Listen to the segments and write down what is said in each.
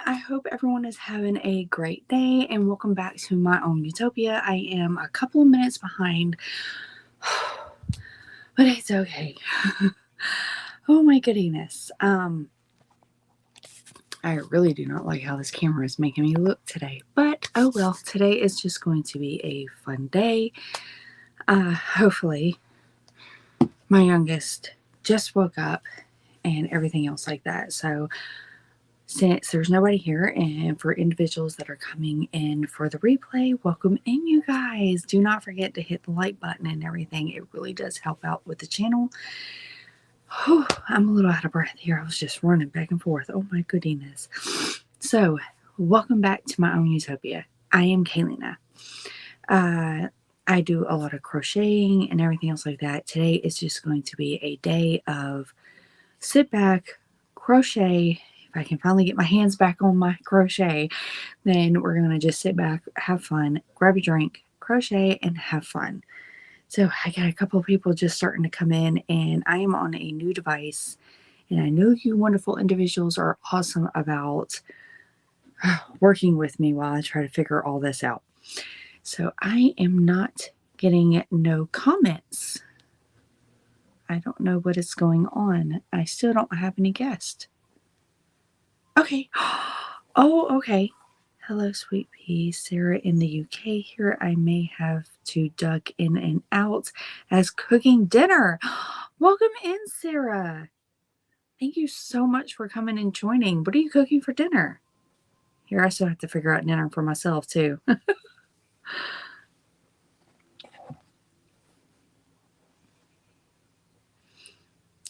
I hope everyone is having a great day and welcome back to my own Utopia. I am a couple of minutes behind, but it's okay. Oh my goodness. I really do not like how this camera is making me look today, but oh well, today is just going to be a fun day. Hopefully my youngest just woke up and everything else like that. So since there's nobody here, and for individuals that are coming in for the replay, welcome in, you guys. Do not forget to hit the like button and everything. It really does help out with the channel. Whew, I'm a little out of breath here. I was just running back and forth. Oh my goodness. So, welcome back to my own Utopia. I am Kayleena. I do a lot of crocheting and everything else like that. Today is just going to be a day of sit back, crochet. If I can finally get my hands back on my crochet, then we're going to just sit back, have fun, grab a drink, crochet, and have fun. So I got a couple of people just starting to come in, and I am on a new device. And I know you wonderful individuals are awesome about working with me while I try to figure all this out. So I am not getting no comments. I don't know what is going on. I still don't have any guests. Okay. Oh, okay. Hello, sweet pea. Sarah in the UK here. I may have to duck in and out as cooking dinner. Welcome in, Sarah. Thank you so much for coming and joining. What are you cooking for dinner? Here, I still have to figure out dinner for myself, too.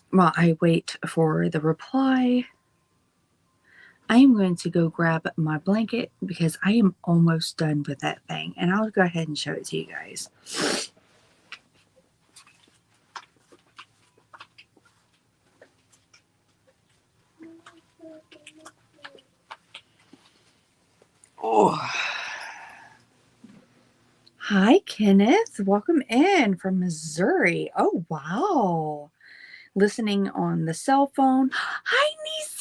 While I wait for the reply, I am going to go grab my blanket because I am almost done with that thing. And I'll go ahead and show it to you guys. Oh. Hi, Kenneth. Welcome in from Missouri. Oh, wow. Listening on the cell phone. Hi, Niecy.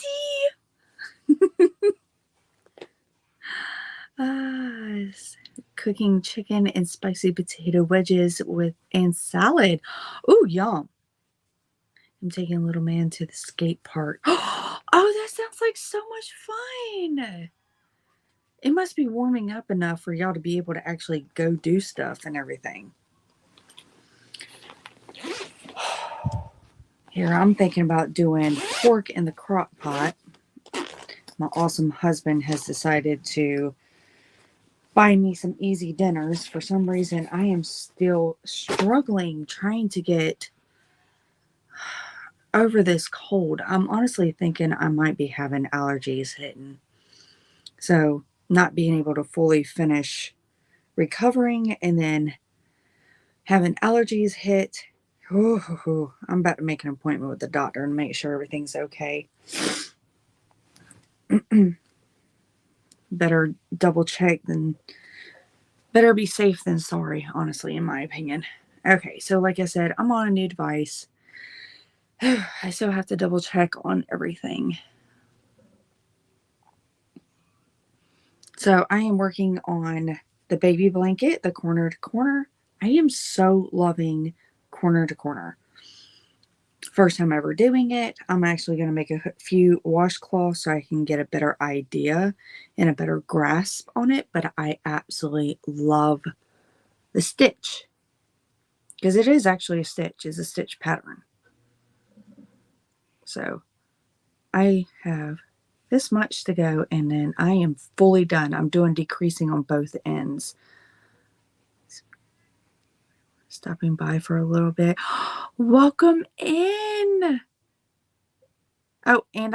Cooking chicken and spicy potato wedges and salad. Oh, yum. I'm taking little man to the skate park. Oh, that sounds like so much fun. It must be warming up enough for y'all to be able to actually go do stuff and everything. Here, I'm thinking about doing pork in the crock pot. My awesome husband has decided to buy me some easy dinners. For some reason, I am still struggling trying to get over this cold. I'm honestly thinking I might be having allergies hitting. So, not being able to fully finish recovering and then having allergies hit. I'm about to make an appointment with the doctor and make sure everything's okay. Better double check than, better be safe than sorry, honestly, in my opinion. Okay, so like I said, I'm on a new device. I still have to double check on everything. So I am working on the baby blanket, the corner to corner. I am so loving corner to corner. First time ever doing it. I'm actually going to make a few washcloths so I can get a better idea and a better grasp on it. But I absolutely love the stitch because it is actually a stitch. It's a stitch pattern. So I have this much to go and then I am fully done. I'm doing decreasing on both ends. Stopping by for a little bit. Welcome in. Oh, and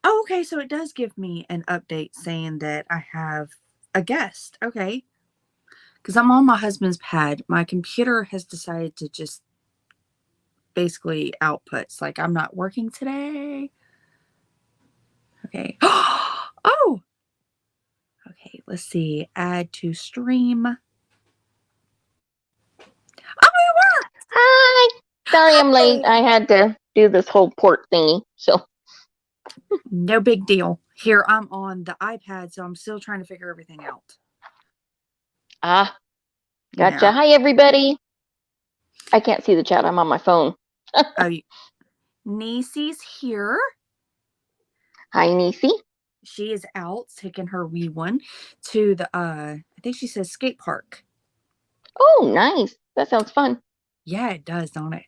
okay, so it does give me an update saying that I have a guest. Okay. Because I'm on my husband's pad. My computer has decided to just basically outputs. Like, I'm not working today. Okay. Oh! Okay, let's see. Add to stream. Oh, it worked! Hi. Sorry I'm late. I had to do this whole port thingy. So No big deal. Here, I'm on the iPad, so I'm still trying to figure everything out. Ah, gotcha. Yeah. Hi, everybody. I can't see the chat. I'm on my phone. Oh, Niecy's here. Hi, Niecy. She is out taking her wee one to the, I think she says skate park. Oh, nice. That sounds fun. Yeah, it does, don't it?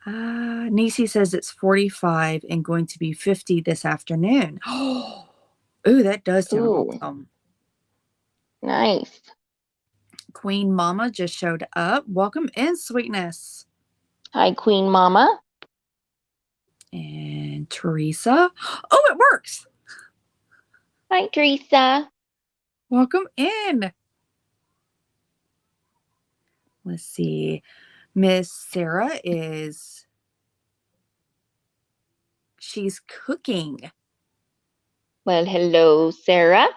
Niecy says it's 45 and going to be 50 this afternoon. Ooh, that does sound awesome. Nice. Queen Mama just showed up. Welcome in, sweetness. Hi, Queen Mama. And Teresa. Oh, it works. Hi, Teresa. Welcome in. Let's see. Miss Sarah she's cooking. Well, hello, Sarah.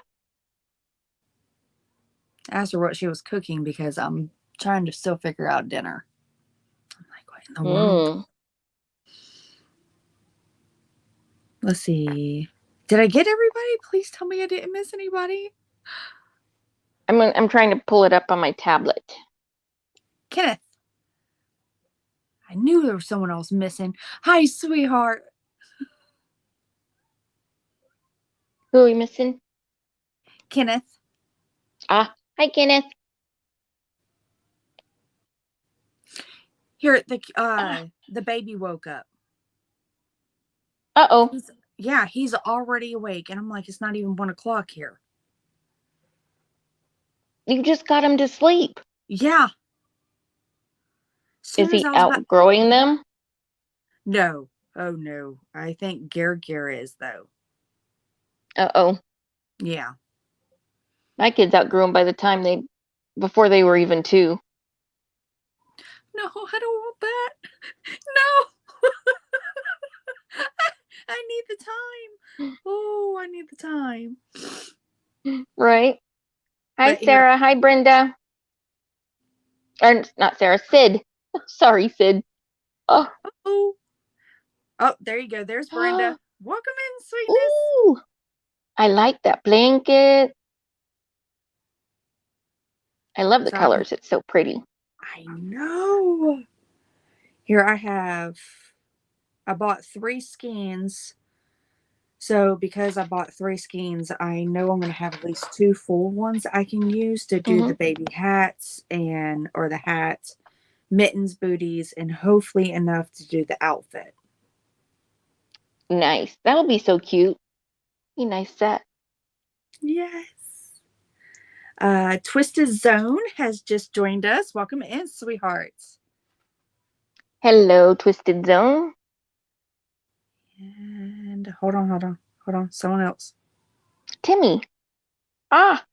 I asked her what she was cooking because I'm trying to still figure out dinner. I'm like, what in the world? Let's see. Did I get everybody? Please tell me I didn't miss anybody. I'm trying to pull it up on my tablet. Kenneth. I knew there was someone else missing. Hi, sweetheart. Who are we missing? Kenneth. Ah, hi, Kenneth. Here, the baby woke up. Uh-oh. He's already awake. And I'm like, it's not even 1 o'clock here. You just got him to sleep. Yeah. Is he outgrowing them? No. Oh, no. I think Gare is, though. Uh-oh. Yeah. My kids outgrew them before they were even 2. No, I don't want that. No. I need the time. Oh, I need the time. Right. Hi, Sarah. Hi, Brenda. Or not Sarah, Sid. Sorry, Sid. Oh, there you go. There's Brenda. Welcome in, sweetness. Ooh, I like that blanket. I love the colors. It's so pretty. I know. Here I bought 3 skeins. So because I bought 3 skeins, I know I'm going to have at least 2 full ones I can use to do the baby hats or the hats, mittens, booties, and hopefully enough to do the outfit. Nice. That'll be so cute. Be a nice set. Yes. Twisted Zone has just joined us. Welcome in, sweethearts. Hello, Twisted Zone. And hold on. Someone else. Timmy. Ah.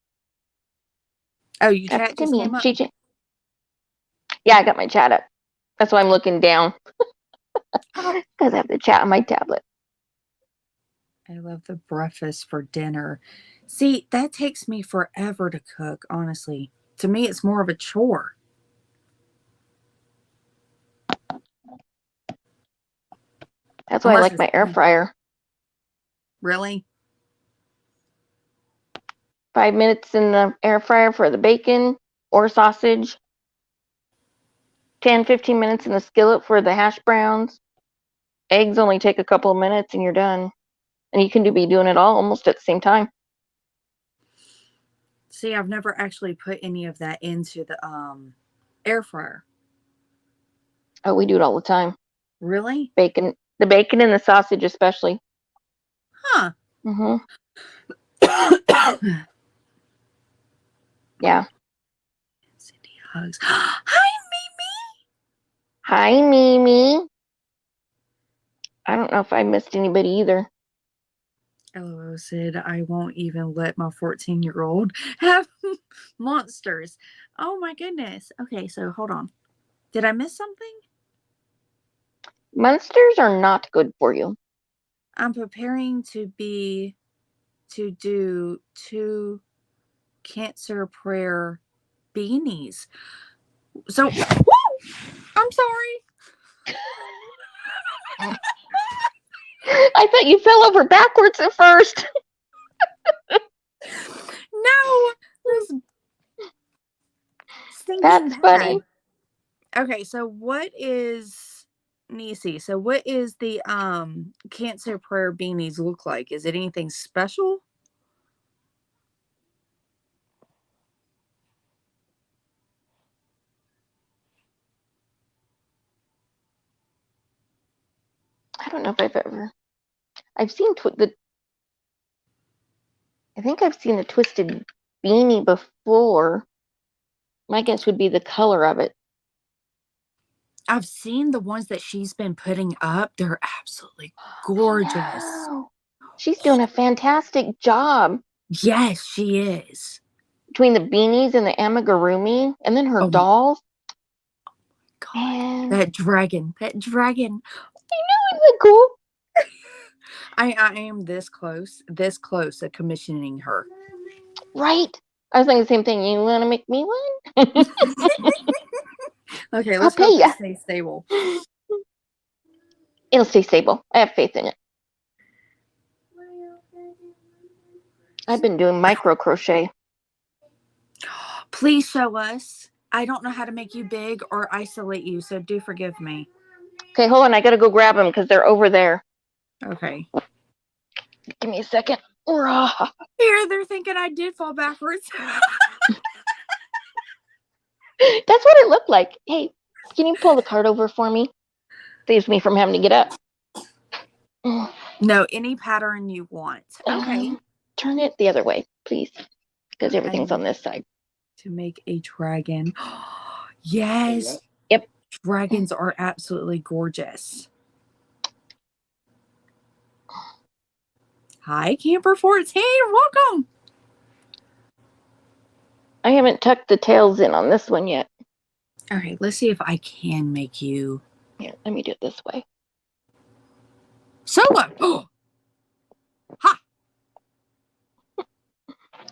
Oh, you chat just came up? Yeah, I got my chat up. That's why I'm looking down. Because I have the chat on my tablet. I love the breakfast for dinner. See, that takes me forever to cook, honestly. To me, it's more of a chore. That's why I like my air fryer. Really? 5 minutes in the air fryer for the bacon or sausage. 10, 15 minutes in the skillet for the hash browns. Eggs only take a couple of minutes and you're done. And you can be doing it all almost at the same time. See, I've never actually put any of that into the air fryer. Oh, we do it all the time. Really? The bacon and the sausage especially. Huh. Mm-hmm. Yeah. Cindy hugs. Hi, Mimi. Hi, Mimi. I don't know if I missed anybody either. LOL said, I won't even let my 14-year-old have monsters. Oh my goodness. Okay, so hold on. Did I miss something? Monsters are not good for you. I'm preparing to do 2 cancer prayer beanies. So, woo! I'm sorry. I thought you fell over backwards at first. No, this stinking That's bad. funny. Okay, so what is Nisi? So what is the Cancer Prayer beanies look like? Is it anything special? I don't know if I've seen I think I've seen a twisted beanie before. My guess would be the color of it. I've seen the ones that she's been putting up. They're absolutely gorgeous. Wow. She's doing a fantastic job. Yes, she is. Between the beanies and the amigurumi, and then her dolls. God, Man. that dragon. Isn't it cool? I am this close to commissioning her. Right. I was thinking the same thing. You want to make me one? Okay, let's hope it stays stable. It'll stay stable. I have faith in it. I've been doing micro crochet. Please show us. I don't know how to make you big or isolate you, so do forgive me. Okay, hold on. I gotta go grab them because they're over there. Okay. Give me a second. Here, they're thinking I did fall backwards. That's what it looked like. Hey, can you pull the cart over for me? Saves me from having to get up. No, any pattern you want. Okay. Turn it the other way, please, because everything's on this side. To make a dragon. Yes. Yep. Dragons are absolutely gorgeous. Hi, Camper 14. Welcome. I haven't tucked the tails in on this one yet. All right, let's see if I can make you. Here, let me do it this way. Solo. Ha.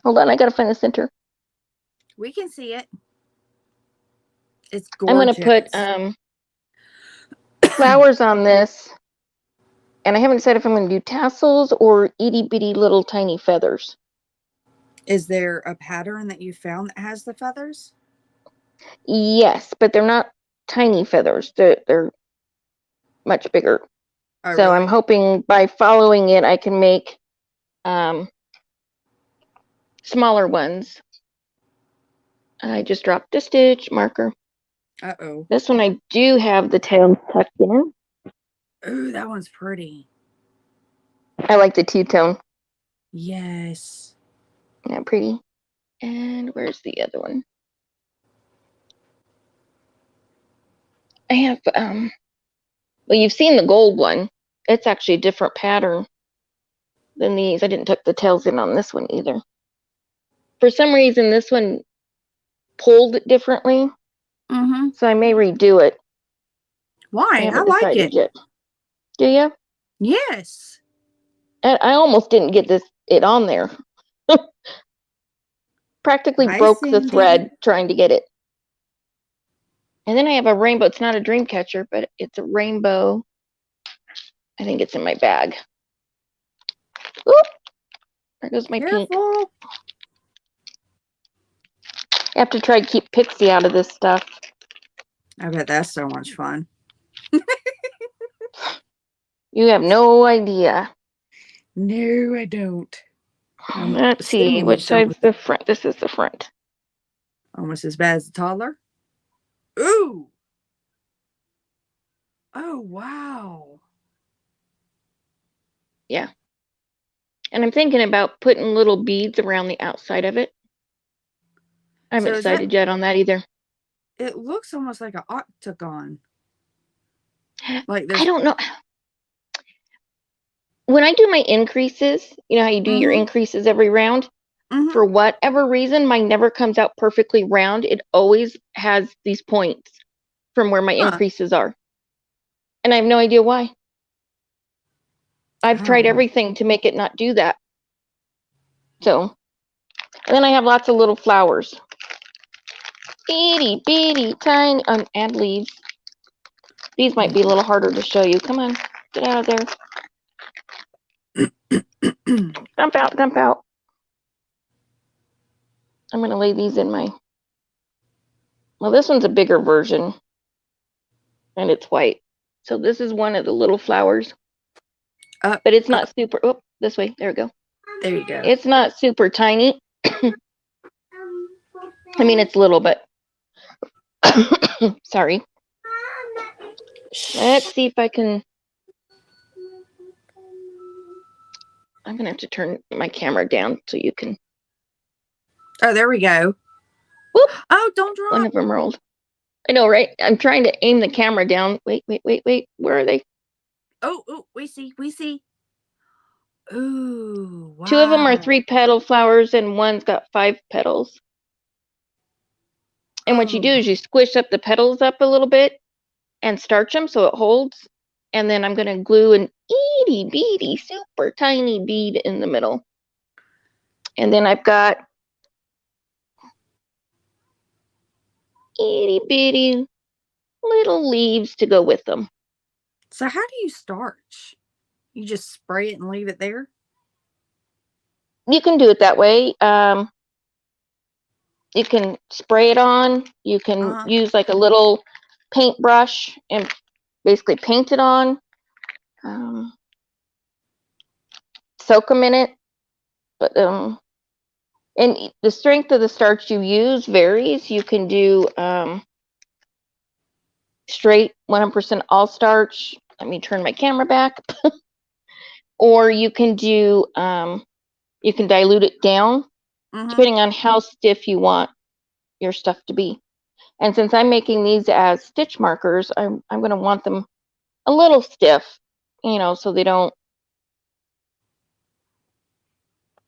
Hold on, I gotta find the center. We can see it. It's gorgeous. I'm gonna put flowers on this, and I haven't decided if I'm gonna do tassels or itty bitty little tiny feathers. Is there a pattern that you found that has the feathers? Yes, but they're not tiny feathers. They're much bigger. Oh, so really? I'm hoping by following it, I can make smaller ones. I just dropped a stitch marker. Uh-oh. This one I do have the tail tucked in. Ooh, that one's pretty. I like the two-tone. Yes. Isn't that pretty? And where's the other one? I have, well, you've seen the gold one. It's actually a different pattern than these. I didn't tuck the tails in on this one either. For some reason, this one pulled differently. Mm-hmm. So I may redo it. Why? I like it. Yet. Do you? Yes. And I almost didn't get it on there. Practically broke the thread trying to get it. And then I have a rainbow. It's not a dream catcher, but it's a rainbow. I think it's in my bag. Oop! There goes my pink. I have to try to keep Pixie out of this stuff. I bet that's so much fun. You have no idea. No, I don't. Let's see, which side's the front? This is the front. Almost as bad as the toddler. Ooh! Oh, wow. Yeah. And I'm thinking about putting little beads around the outside of it. I haven't decided yet on that either. It looks almost like an octagon. Like I don't know. When I do my increases, you know how you do your increases every round? For whatever reason, mine never comes out perfectly round. It always has these points from where my increases are. And I have no idea why. I've tried everything to make it not do that. So, and then I have lots of little flowers. Itty bitty tiny, and leaves. These might be a little harder to show you. Come on, get out of there. Dump out, dump out. I'm going to lay these in my... Well, this one's a bigger version. And it's white. So this is one of the little flowers. But it's not super... Oh, this way. There we go. There you go. It's not super tiny. I mean, it's little, but... Sorry. Let's see if I can... I'm going to have to turn my camera down so you can... Oh, there we go. Whoop. Oh, don't drop. One of them rolled. I know, right? I'm trying to aim the camera down. Wait. Where are they? Oh, we see. Ooh, wow. 2 of them are 3-petal flowers and one's got 5 petals. And what you do is you squish up the petals up a little bit and starch them so it holds. And then I'm going to glue an itty bitty, super tiny bead in the middle. And then I've got itty bitty little leaves to go with them. So how do you starch? You just spray it and leave it there? You can do it that way. You can spray it on. You can use like a little paintbrush and basically paint it on. Soak them in it. But and the strength of the starch you use varies. You can do straight 100% all starch. Let me turn my camera back. Or you can do you can dilute it down depending on how stiff you want your stuff to be. And since I'm making these as stitch markers, I'm going to want them a little stiff, you know, so they don't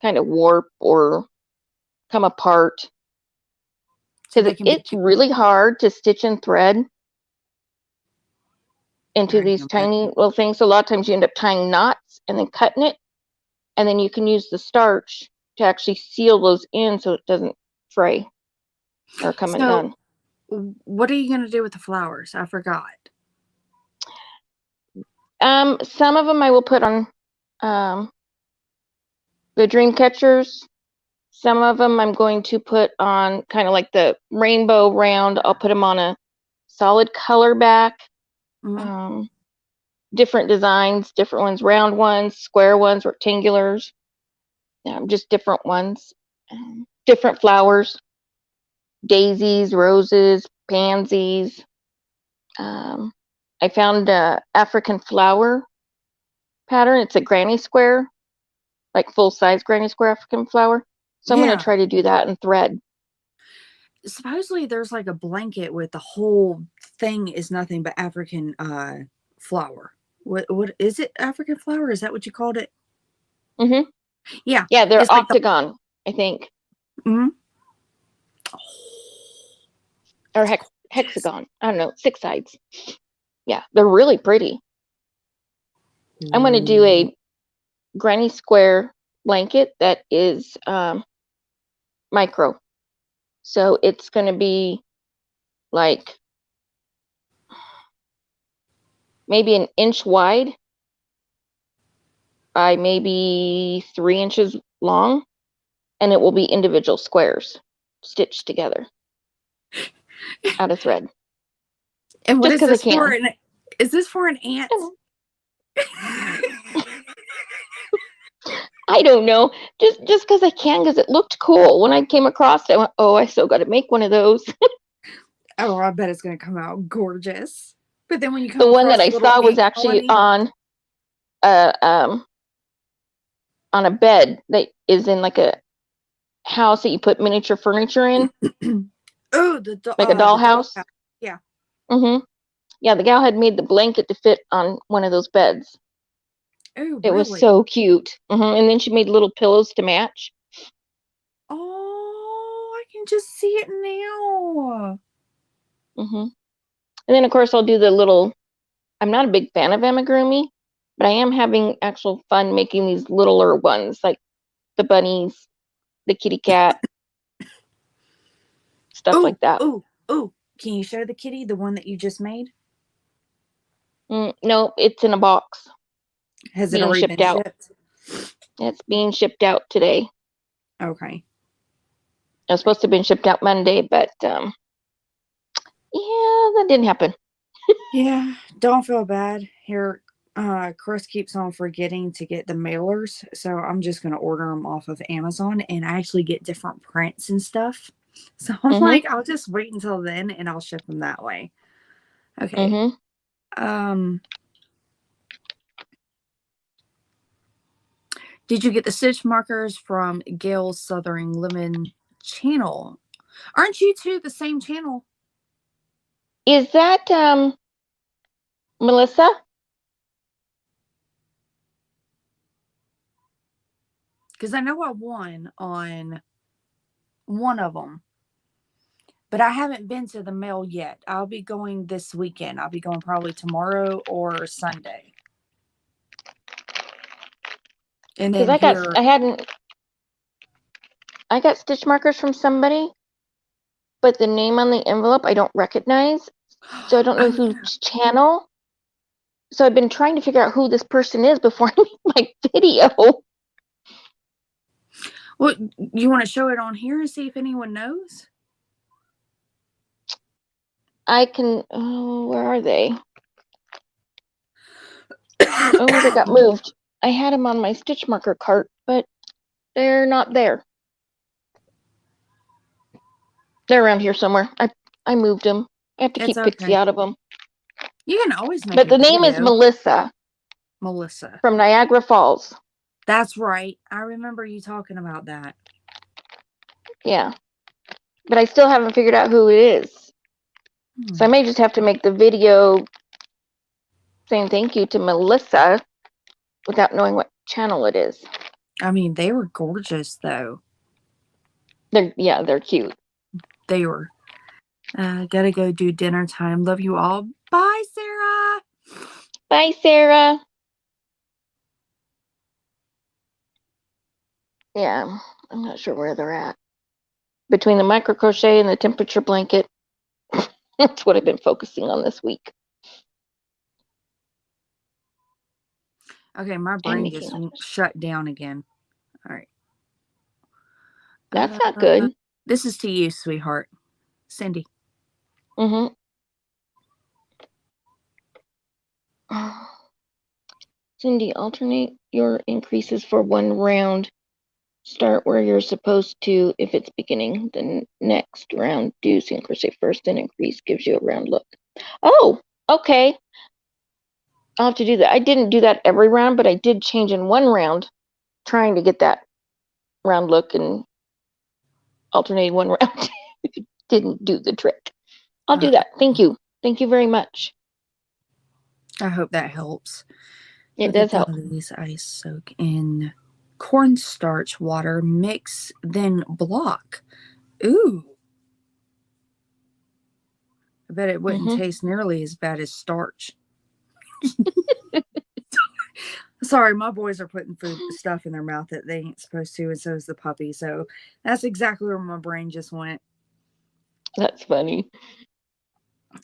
kind of warp or come apart. Because it's really hard to stitch and thread into these tiny little things. So a lot of times you end up tying knots and then cutting it. And then you can use the starch to actually seal those in so it doesn't fray or come undone. What are you going to do with the flowers? I forgot. Some of them I will put on the dream catchers. Some of them I'm going to put on kind of like the rainbow round. I'll put them on a solid color back. Different designs, different ones, round ones, square ones, rectangulars. Just different ones. Different flowers. Daisies, roses, pansies. I found a African flower pattern. It's a granny square, like full-size granny square African flower. So I'm going to try to do that in thread. Supposedly there's like a blanket with the whole thing is nothing but African flower. What is it? African flower? Is that what you called it? Mm-hmm. Yeah. Yeah, they're octagon, I think. Mm-hmm. Or hexagon. I don't know. 6 sides. Yeah, they're really pretty. I'm going to do a granny square blanket that is micro. So it's going to be like maybe an inch wide by maybe 3 inches long. And it will be individual squares stitched together out of thread. And what is this for? Is this for an ant? I don't know. Just because I can, because it looked cool. When I came across it, I went, oh, I still got to make one of those. Oh, I bet it's going to come out gorgeous. But then when you come the one that I saw was actually on a bed that is in like a house that you put miniature furniture in. Oh, like a dollhouse. Yeah. Mm-hmm. Yeah, the gal had made the blanket to fit on one of those beds. Oh, really? It was so cute. And then she made little pillows to match. Oh, I can just see it now. And then, of course, I'll do the little... I'm not a big fan of amigurumi, but I am having actual fun making these littler ones, like the bunnies, the kitty cat, stuff like that. Oh, can you show the kitty, the one that you just made? No, it's in a box. Has it already been shipped? It's being shipped out today. Okay. It was supposed to have been shipped out Monday, but yeah, that didn't happen. Yeah, don't feel bad. Here, Chris keeps on forgetting to get the mailers, so I'm just gonna order them off of Amazon, and I actually get different prints and stuff. So I'm Mm-hmm. like, I'll just wait until then, and I'll ship them that way. Okay. Mm-hmm. Did you get the stitch markers from Gail's Southern Lemon channel? Aren't you two the same channel? Is that Melissa? Because I know I won on one of them, but I haven't been to the mail yet. I'll be going this weekend. I'll be going probably tomorrow or Sunday. And then Because here, I got stitch markers from somebody, but the name on the envelope I don't recognize. So I don't know oh whose yeah. channel. So I've been trying to figure out who this person is before I make my video. Well, you want to show it on here and see if anyone knows? I can. Oh, where are they? Oh, they got moved. I had them on my stitch marker cart, but they're not there. They're around here somewhere. I moved them. I have to It's keep Pixie okay. out of them. You can always make But a the name is video. Melissa Melissa. from Niagara Falls. That's right. I remember you talking about that. Yeah. But I still haven't figured out who it is. So I may just have to make the video saying thank you to Melissa without knowing what channel it is. I mean, they were gorgeous, though. They're cute. They were. Gotta go do dinner time. Love you all. Bye, Sarah. Bye, Sarah. Yeah, I'm not sure where they're at. Between the micro crochet and the temperature blanket, that's what I've been focusing on this week. Okay, my brain just shut down again. All right. That's not good. This is to you, sweetheart. Cindy. Mm-hmm. Cindy, alternate your increases for one round. Start where you're supposed to if it's beginning. The next round, do single crochet first, then increase gives you a round look. Oh, okay. I'll have to do that. I didn't do that every round, but I did change in one round, trying to get that round look and alternating one round. Didn't do the trick. I'll do that. Thank you. Thank you very much. I hope that helps. It does help. These I soak in cornstarch water, mix, then block. Ooh. I bet it wouldn't taste nearly as bad as starch. Sorry, my boys are putting food stuff in their mouth that they ain't supposed to, and so is the puppy. So that's exactly where my brain just went. That's funny.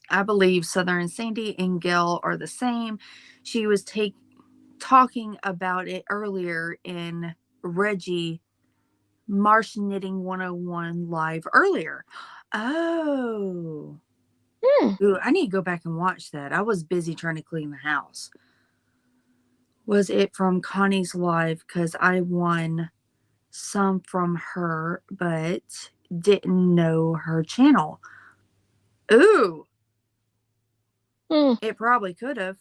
I believe Southern Sandy and Gail are the same. She was talking about it earlier in Reggie Marsh Knitting 101 live earlier. Oh. Ooh, I need to go back and watch that. I was busy trying to clean the house. Was it from Connie's live? Because I won some from her, but didn't know her channel. Ooh. It probably could have.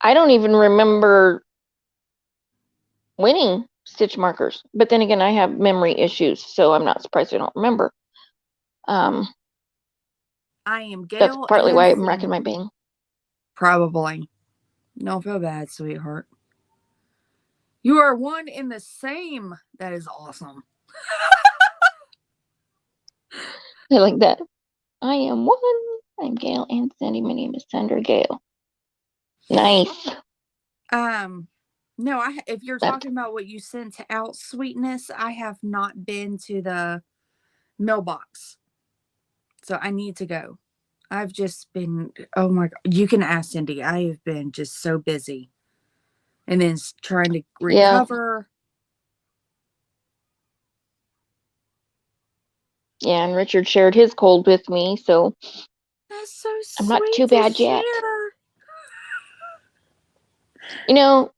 I don't even remember winning stitch markers. But then again, I have memory issues, so I'm not surprised I don't remember. I am Gail. That's partly why I'm racking my brain. Probably. Don't feel bad, sweetheart. You are one in the same. That is awesome. I like that. I am one. I'm Gail and Sandy. My name is Sandra Gail. Nice. No, if you're talking about what you sent out, Sweetness, I have not been to the mailbox. So I need to go. I've just been, oh my God. You can ask Cindy. I have been just so busy. and then trying to Yeah. recover. Yeah, and Richard shared his cold with me, so That's so I'm not too sweet to bad yet. share. You know,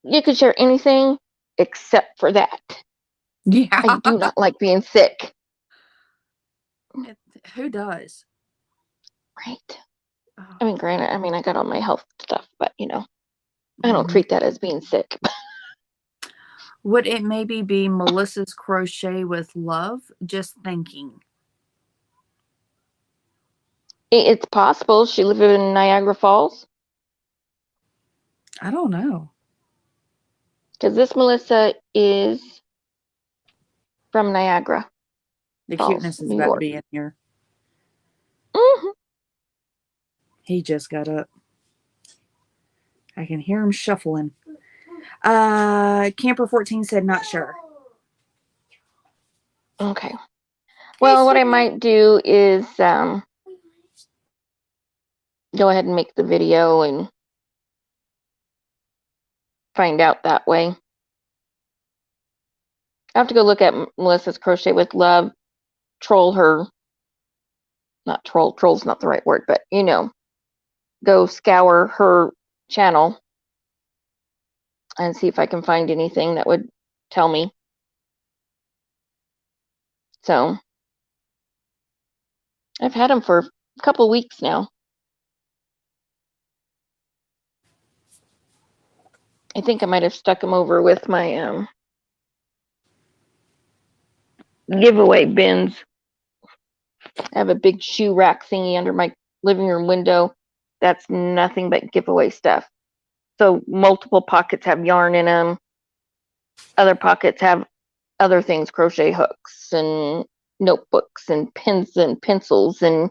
you could share anything except for that. I Yeah. do not like being sick. Who does? Right. Oh. I mean, granted, I got all my health stuff, but I don't Mhm. treat that as being sick. Would it maybe be Melissa's Crochet with Love? Just thinking. It's possible. She lived in Niagara Falls. I don't know. Because this Melissa is from Niagara The Falls, cuteness is New about to York. be in here. Hmm. He just got up. I can hear him shuffling. Camper 14 said not sure. Okay. Hey, Well, what I sweetie. might do is go ahead and make the video and find out that way. I have to go look at Melissa's Crochet with Love, troll her, not troll's not the right word, but go scour her channel and see if I can find anything that would tell me. So I've had them for a couple weeks now. I think I might have stuck them over with my giveaway bins. I have a big shoe rack thingy under my living room window. That's nothing but giveaway stuff. So multiple pockets have yarn in them. Other pockets have other things, crochet hooks and notebooks and pens and pencils and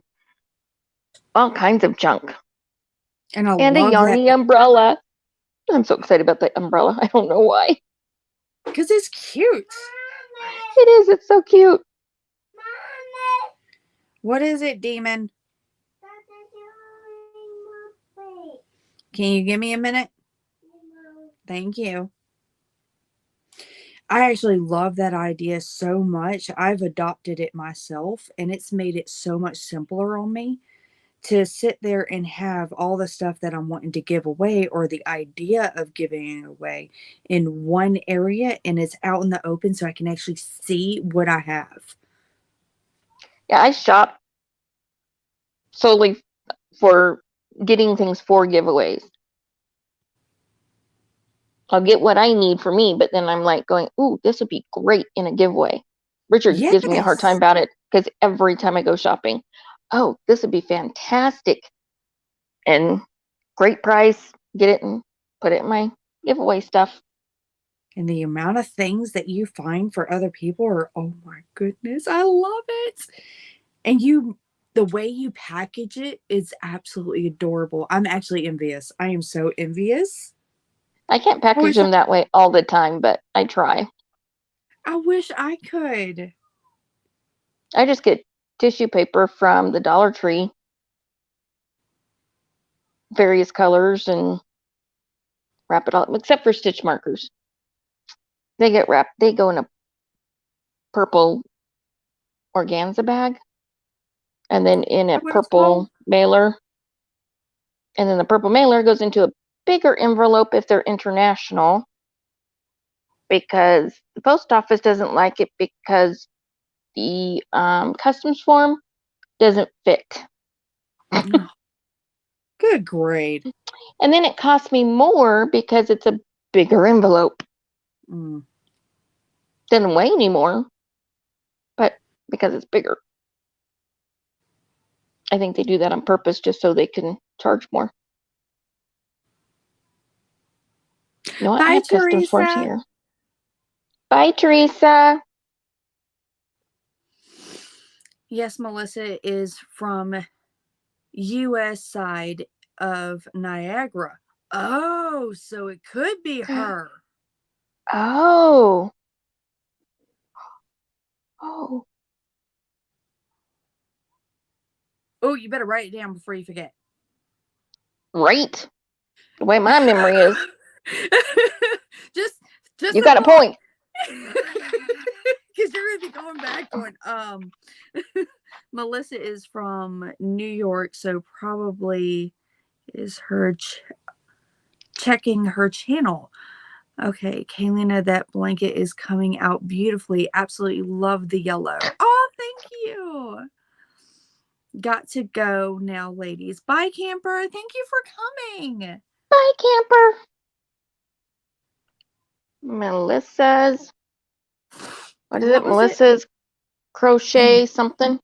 all kinds of junk. And I And a love that yarny umbrella. I'm so excited about the umbrella. I don't know why. because it's cute. It is. It's so cute. What is it, Demon? Can you give me a minute? Thank you. I actually love that idea so much. I've adopted it myself, and it's made it so much simpler on me to sit there and have all the stuff that I'm wanting to give away or the idea of giving it away in one area, and it's out in the open so I can actually see what I have. Yeah, I shop solely for getting things for giveaways. I'll get what I need for me, but then I'm like going, ooh, this would be great in a giveaway. Richard gives me a hard time Yes. about it because every time I go shopping, oh, this would be fantastic and great price. Get it and put it in my giveaway stuff. And the amount of things that you find for other people are, oh my goodness, I love it. And the way you package it is absolutely adorable. I'm actually envious. I am so envious. I can't I package wish I, them that way all the time, but I try. I wish I could. I just get tissue paper from the Dollar Tree, various colors, and wrap it all, except for stitch markers. They get wrapped, they go in a purple organza bag and then in a Is that what it's called? purple mailer. And then the purple mailer goes into a bigger envelope if they're international because the post office doesn't like it because the customs form doesn't fit. Oh, good grade. And then it costs me more because it's a bigger envelope. Mm. Doesn't weigh anymore, but because it's bigger. I think they do that on purpose just so they can charge more. You know what? I Bye, have customs forms Teresa. here. Bye, Teresa. Yes, Melissa is from U.S. side of Niagara. Oh, so it could be her. Oh. Oh. Oh, you better write it down before you forget. Right. The way my memory is. just You a got a thought. point. Because you're gonna be going back going, Melissa is from New York, so probably is her checking her channel. Okay, Kayleena, that blanket is coming out beautifully. Absolutely love the yellow. Oh, thank you. Got to go now, ladies. Bye, camper. Thank you for coming. Bye, camper. Melissa's. What is it? What was it? Melissa's crochet something.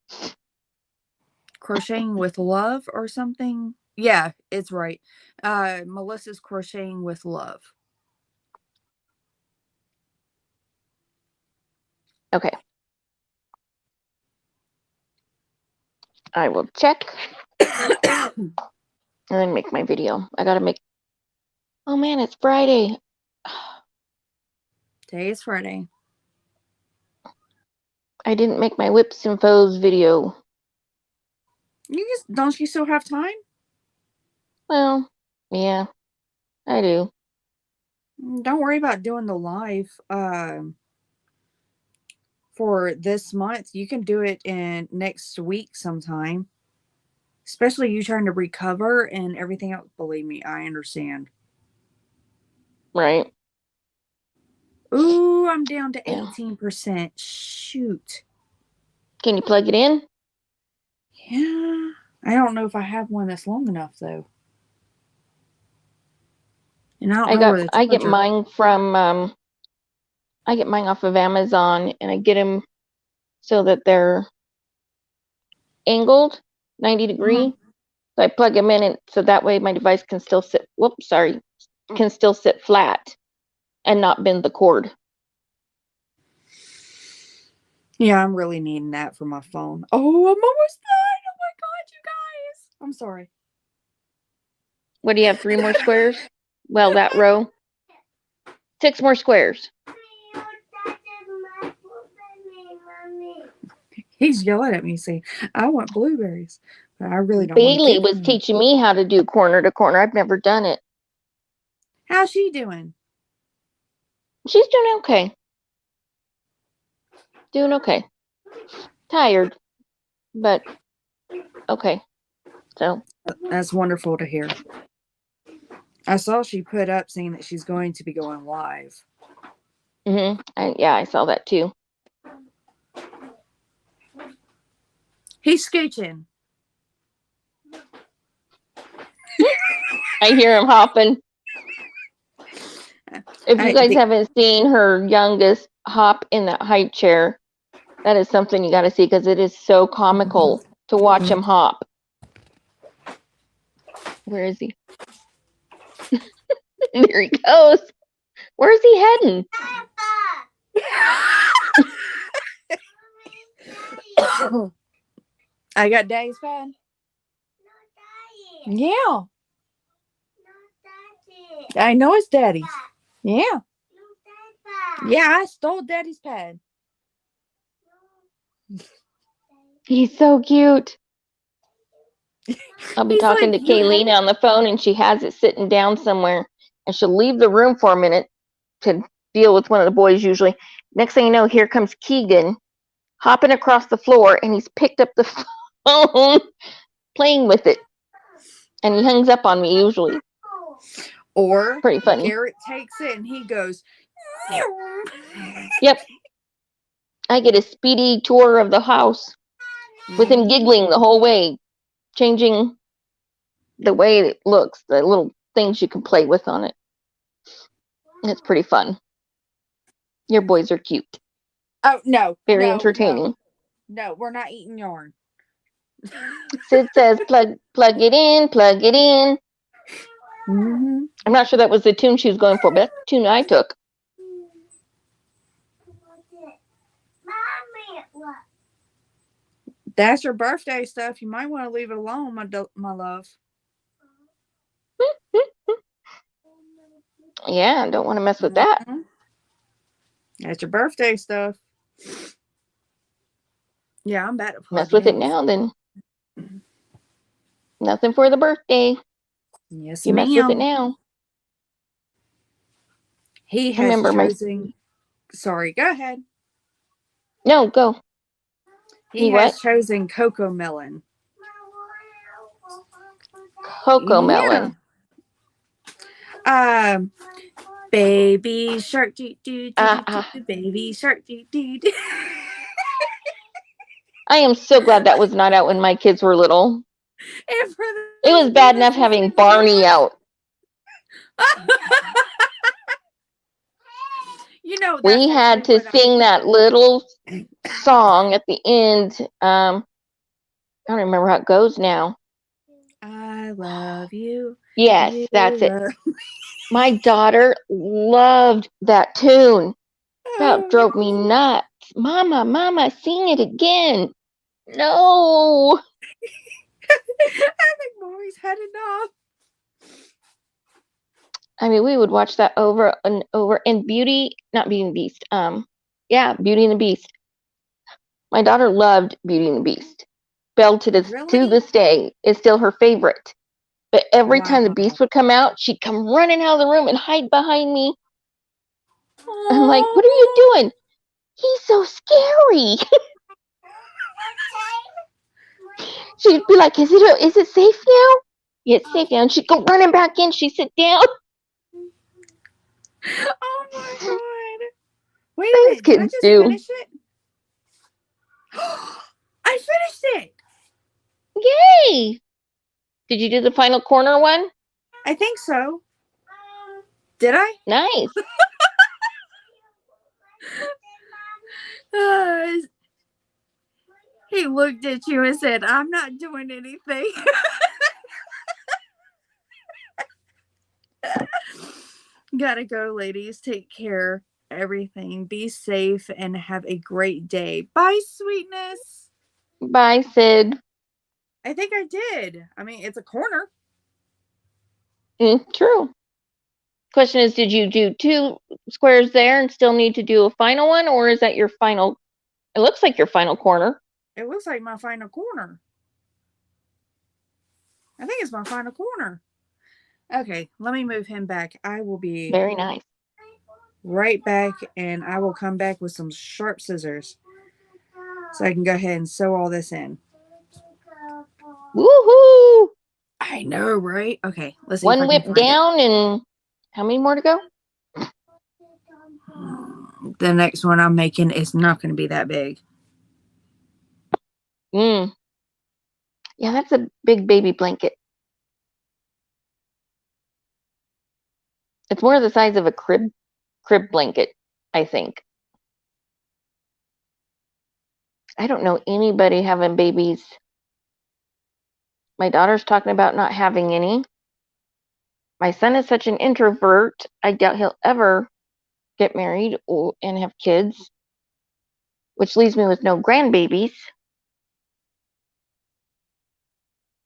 Crocheting with love or something? Yeah, it's right. Melissa's crocheting with love. Okay. I will check and then make my video. I gotta make. Oh man, it's Friday. Today is Friday. I didn't make my whips and foes video. Don't you still have time? Well, yeah, I do. Don't worry about doing the live. For this month, you can do it in next week sometime. Especially you trying to recover and everything else. Believe me, I understand. Right. Ooh, I'm down to Yeah. 18%. Shoot. Can you plug it in? Yeah. I don't know if I have one that's long enough though. And I don't know where the I get charger. mine from I get mine off of Amazon, and I get them so that they're angled 90 degree. So I plug them in, and so that way my device can still sit. Whoops, sorry, can still sit flat and not bend the cord. Yeah, I'm really needing that for my phone. Oh, I'm almost done. Oh my God, you guys. I'm sorry. What do you have? 3 more squares? Well, that row. 6 more squares. He's yelling at me saying, I want blueberries. But I really don't want to Bailey give was him. teaching me how to do corner to corner. I've never done it. How's she doing? She's doing okay. Doing okay. Tired, but okay. So That's wonderful to hear. I saw she put up saying that she's going to be going live. I saw that too. He's scooching. I hear him hopping. If you guys haven't seen her youngest hop in that high chair, that is something you got to see, because it is so comical to watch him hop. Where is he? There he goes. Where's he heading? I got Daddy's pad. Yeah. I know it's Daddy's. Yeah. Yeah, I stole Daddy's pad. He's so cute. I'll be He's talking like, to Kayleena on the phone, and she has it sitting down somewhere, and she'll leave the room for a minute to deal with one of the boys usually. Next thing you know, here comes Keegan hopping across the floor, and he's picked up the phone, playing with it, and he hangs up on me usually. Or pretty funny. Garrett takes it and he goes. Yep. I get a speedy tour of the house with him giggling the whole way, changing the way it looks, the little things you can play with on it. And it's pretty fun. Your boys are cute. Oh, no. Very entertaining. No, we're not eating yarn. Sid says, plug it in, plug it in. Mm-hmm. I'm not sure that was the tune she was going for, but that's the tune I took. That's your birthday stuff. You might want to leave it alone, my love. Yeah, I don't want to mess with that. That's your birthday stuff. Yeah, I'm about to plug mess with it now, then nothing for the birthday. Yes, you ma'am. mess with it now. He I has remember my. chosen. Sorry, go ahead. No, go. He He what? has chosen Cocoa Melon. Cocoa Yeah. melon. Um, baby shark, do do do Uh, do uh, do. Baby shark, do do do. I am so glad that was not out when my kids were little. And for It those was of you bad that's enough listening having with little Barney ones, out. that's We actually had to what I. sing that little song at the end. I don't remember how it goes now. I love you. Yes, You that's it. love. My daughter loved that tune. That Oh drove me nuts. Mama, Mama, sing it again. No. I think mommy's had enough. I mean, we would watch that over and over. And not Beauty and the Beast. Yeah, Beauty and the Beast. My daughter loved Beauty and the Beast. Belle to Really? this day is still her favorite. But every time the Wow. Beast would come out, she'd come running out of the room and hide behind me. I'm like, what are you Oh. doing? He's so scary. She'd be like, is it safe now? Yeah, it's safe now. And she'd go running back in. She'd sit down. Oh my god. Wait a Things minute. Did I kids just do. finish it? I finished it. Yay! Did you do the final corner one? I think so. Did I? Nice. Uh, he looked at you and said, I'm not doing anything. Gotta go, ladies. Take care. Everything. Be safe and have a great day. Bye, sweetness. Bye, Sid. I think I did. I mean, it's a corner. True. Question is, did you do 2 squares there and still need to do a final one, or is that your final? It looks like your final corner. It looks like my final corner. I think it's my final corner. Okay, let me move him back. I will be Very nice. right back and I will come back with some sharp scissors so I can go ahead and sew all this in. Woohoo! I know, right? Okay, let's see if One I can whip find it. down, and how many more to go? The next one I'm making is not going to be that big. Mm. Yeah, that's a big baby blanket. It's more the size of a crib blanket, I think. I don't know anybody having babies. My daughter's talking about not having any. My son is such an introvert. I doubt he'll ever get married and have kids, which leaves me with no grandbabies.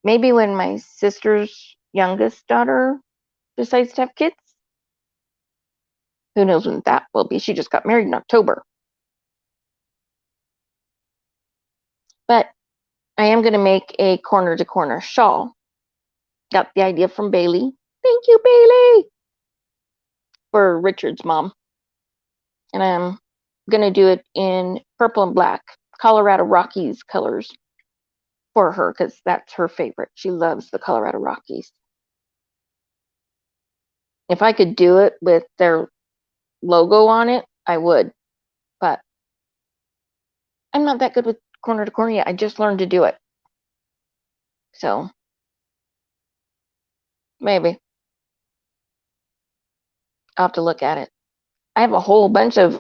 Maybe when my sister's youngest daughter decides to have kids. Who knows when that will be? She just got married in October. But I am going to make a corner to corner shawl. Got the idea from Bailey. Thank you, Bailey, for Richard's mom. And I'm going to do it in purple and black, Colorado Rockies colors for her because that's her favorite. She loves the Colorado Rockies. If I could do it with their logo on it, I would. But I'm not that good with corner to corner yet. I just learned to do it. So maybe I'll have to look at it. I have a whole bunch of,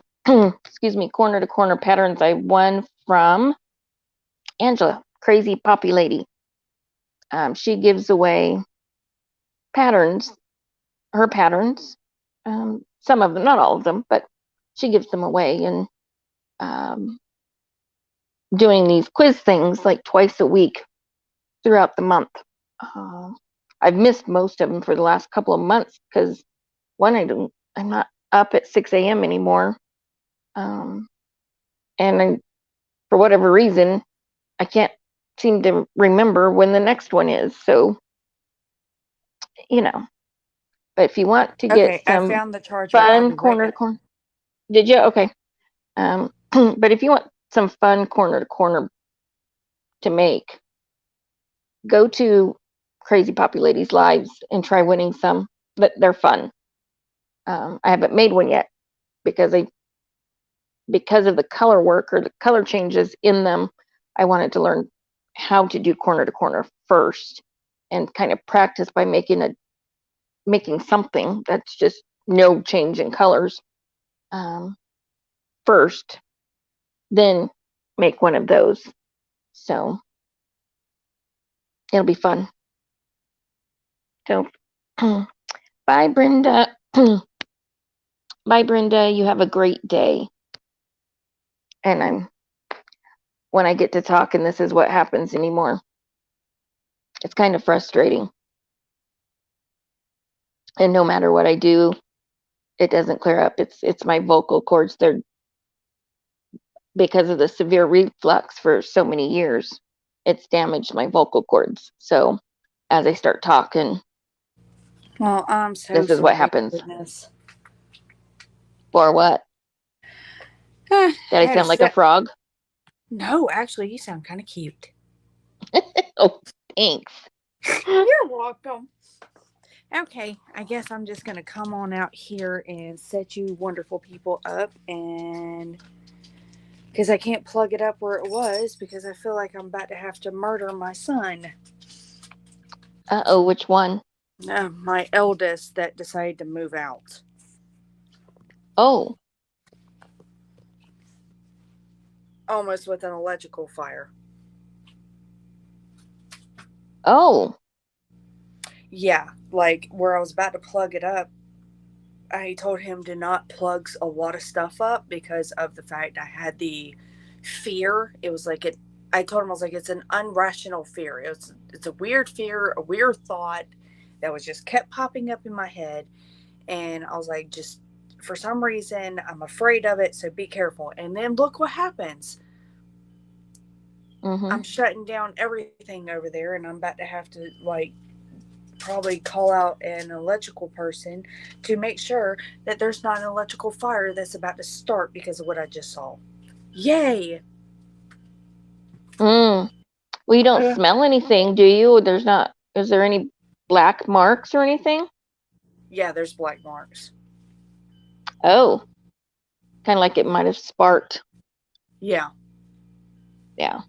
excuse me, corner to corner patterns I won from Angela, Crazy Poppy Lady. She gives away patterns, her patterns, some of them, not all of them, but she gives them away and um, doing these quiz things like twice a week throughout the month. Uh, I've missed most of them for the last couple of months because one, I'm not up at 6 a.m. anymore. And for whatever reason, I can't seem to remember when the next one is. So, you know, But if you want to get Okay, I some found the charger. I'll fun be right corner to back. corner, did you? Okay. But if you want some fun corner to corner to make, go to Crazy Poppy Lady's lives and try winning some. But they're fun. I haven't made one yet because because of the color work or the color changes in them. I wanted to learn how to do corner to corner first and kind of practice by making something that's just no change in colors first, then make one of those. So it'll be fun. So bye, Brenda. Bye, Brenda. You have a great day. And when I get to talk and this is what happens anymore, it's kind of frustrating. And no matter what I do, it doesn't clear up. It's my vocal cords. They're because of the severe reflux for so many years. It's damaged my vocal cords. So as I start talking, Well, I'm so this is what sorry. happens. Goodness. For what? I Did I had a sound like a set. frog? No, actually, you sound kind of cute. Oh, thanks. You're welcome. Okay, I guess I'm just going to come on out here and set you wonderful people up. And because I can't plug it up where it was because I feel like I'm about to have to murder my son. Uh-oh, which one? My eldest that decided to move out. Oh, Almost with an electrical fire. oh. Yeah, like where I was about to plug it up, I told him to not plug a lot of stuff up because of the fact I had the fear. It was like I told him I was like it's an irrational fear. It's a weird fear, a weird thought that was just kept popping up in my head, and I was like just for some reason I'm afraid of it, so be careful. And then look what happens. Mm-hmm. I'm shutting down everything over there, and I'm about to have to like probably call out an electrical person to make sure that there's not an electrical fire that's about to start because of what I just saw. Yay! Mm. Well, you don't Uh, smell anything, do you? There's not, is there any black marks or anything? yeah, there's black marks. Oh, kind of like it might have sparked. Yeah, Yeah.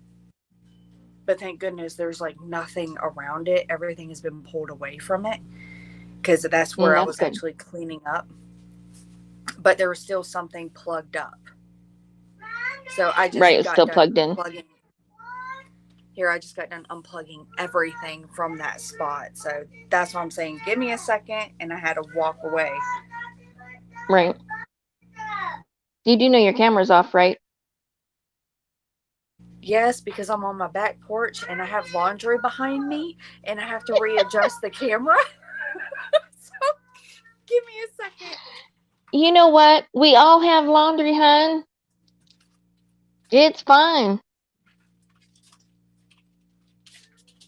but thank goodness there's like nothing around it. Everything has been pulled away from it because that's where I That's was good. actually cleaning up. But there was still something plugged up. So I Right, just it's got still done plugged in. unplugging. Here, I just got done unplugging everything from that spot. So that's why I'm saying, give me a second. And I had to walk away. Right. You do know your camera's off, right? Yes, because I'm on my back porch and I have laundry behind me and I have to readjust the camera. So give me a second. You know what? We all have laundry, hun. It's fine.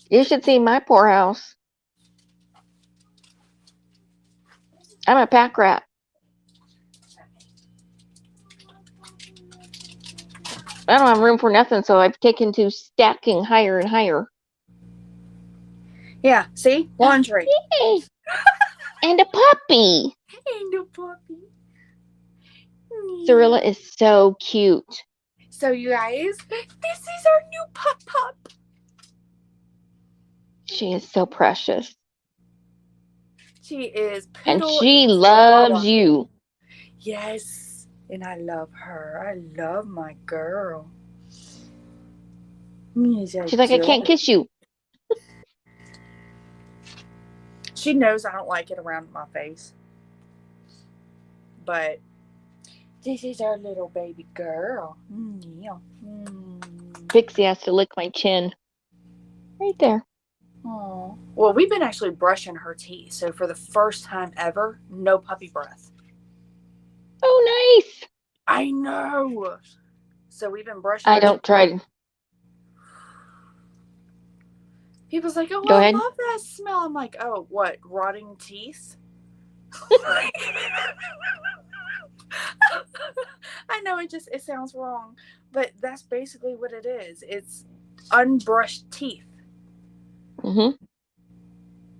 You should see my poor house. I'm a pack rat. I don't have room for nothing, so I've taken to stacking higher and higher. Yeah, see? Laundry. Yay! And a puppy. And a puppy. Cirilla is so cute. So you guys, this is our new pup. She is so precious. She is And poodle she and loves chihuahua. you. Yes, and I love her. I love my girl. Yes, I She's like, I do. can't kiss you. She knows I don't like it around my face. But this is our little baby girl. Yeah. Pixie has to lick my chin. Right there. Aww. Well, we've been actually brushing her teeth. So for the first time ever, no puppy breath. Oh, nice. I know. So we've been brushing I her teeth. don't try. People's like, oh, Go I ahead. love that smell. I'm like, oh, what? Rotting teeth? I know it sounds wrong, but that's basically what it is. It's unbrushed teeth. Mm-hmm.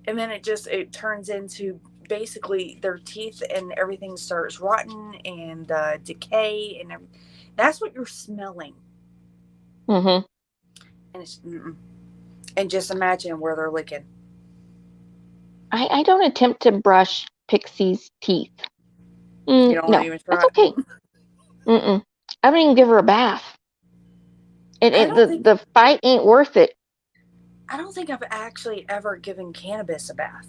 And then it turns into basically their teeth and everything starts rotten and decay and everything. That's what you're smelling. Mm-hmm. And and just imagine where they're licking. I don't attempt to brush Pixie's teeth. You don't No, even that's try. okay. Mm-mm. I don't even give her a bath. I don't think The fight ain't worth it. I don't think I've actually ever given cannabis a bath.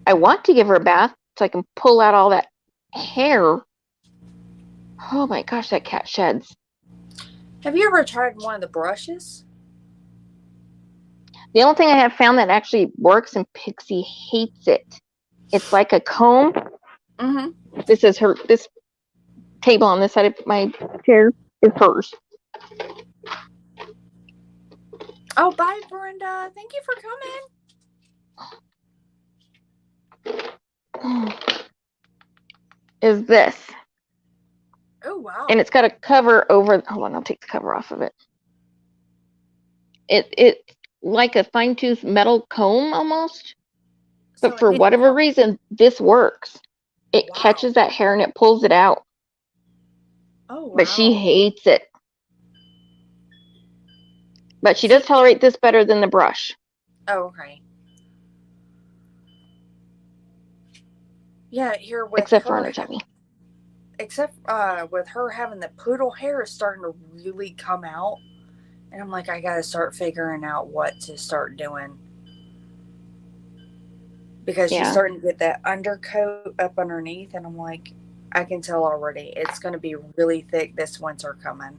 I want to give her a bath so I can pull out all that hair. Oh my gosh, that cat sheds. Have you ever tried one of the brushes? The only thing I have found that actually works and Pixie hates it. It's like a comb. Mm-hmm. This table on this side of my chair is hers. Oh, bye, Brenda. Thank you for coming. Is this. Oh, wow. And it's got a cover over. Hold on, I'll take the cover off of it. It's like a fine-tooth metal comb almost. So But for whatever reason, this works. It catches that hair and it pulls it out. Oh, wow. But she hates it. But she does tolerate this better than the brush. Oh, okay. Yeah, here with except for her tummy. Except with her having the poodle hair is starting to really come out. And I'm like, I got to start figuring out what to start doing. Because she's starting to get that undercoat up underneath. And I'm like, I can tell already. It's going to be really thick this winter coming.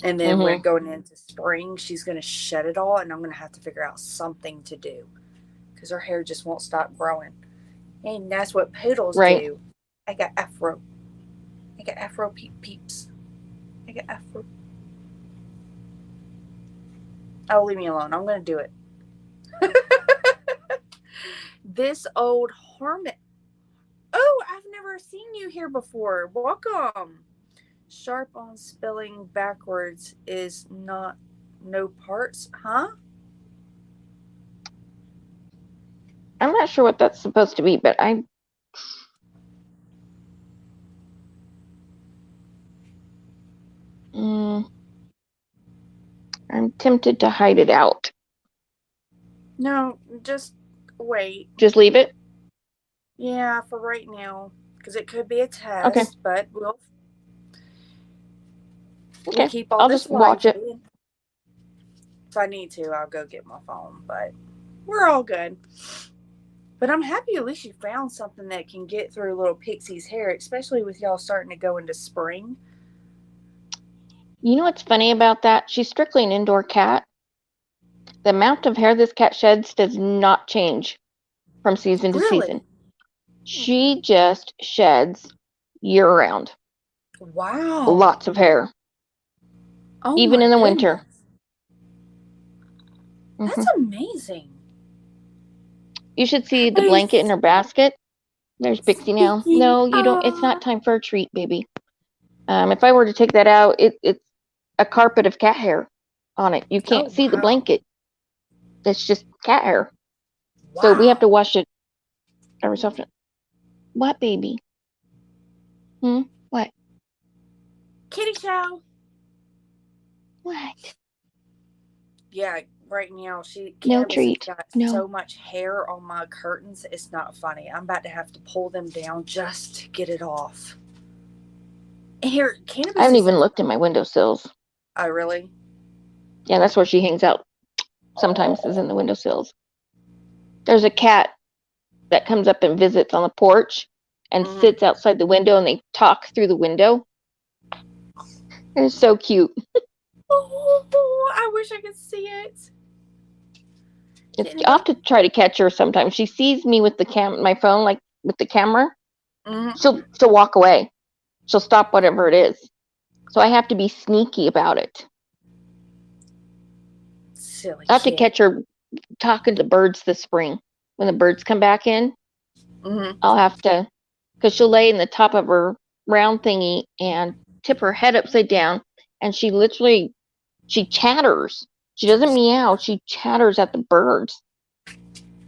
And then we're going into spring. She's going to shed it all. And I'm going to have to figure out something to do. Because her hair just won't stop growing. And that's what poodles do. I got afro. I got afro peeps. I got afro. Oh, leave me alone. I'm going to do it. This old hermit. Oh, I've never seen you here before. Welcome. Sharp on spelling backwards is not no parts, huh? I'm not sure what that's supposed to be, but I'm tempted to hide it out. No, just wait. Just leave it? Yeah, for right now. Because it could be a test, but we'll keep all I'll this just watch it. If I need to, I'll go get my phone, but we're all good. But I'm happy at least you found something that can get through little Pixie's hair, especially with y'all starting to go into spring. You know what's funny about that? She's strictly an indoor cat. The amount of hair this cat sheds does not change from season to season. She just sheds year-round. Wow. Lots of hair. Oh, even in the winter. That's amazing. You should see the blanket in her basket. There's Pixie now. No, you don't. It's not time for a treat, baby. If I were to take that out, it's a carpet of cat hair on it. You can't see the blanket. It's just cat hair. Wow. So we have to wash it every so often. What, baby? What? Kitty chow. What? Yeah, right now no treat. Got no. so much hair on my curtains. It's not funny. I'm about to have to pull them down just to get it off. Here, cannabis. I haven't even looked in my windowsills. Oh, really? Yeah, that's where she hangs out. Sometimes is in the windowsills. There's a cat that comes up and visits on the porch and sits outside the window, and they talk through the window. It's so cute. Oh, I wish I could see it. I'll have to try to catch her sometimes. She sees me with my phone, like with the camera. She'll walk away. She'll stop whatever it is. So I have to be sneaky about it. Silly I'll have to catch her talking to birds this spring when the birds come back in. Mm-hmm. I'll have to, because she'll lay in the top of her round thingy and tip her head upside down, and she chatters. She doesn't meow. She chatters at the birds,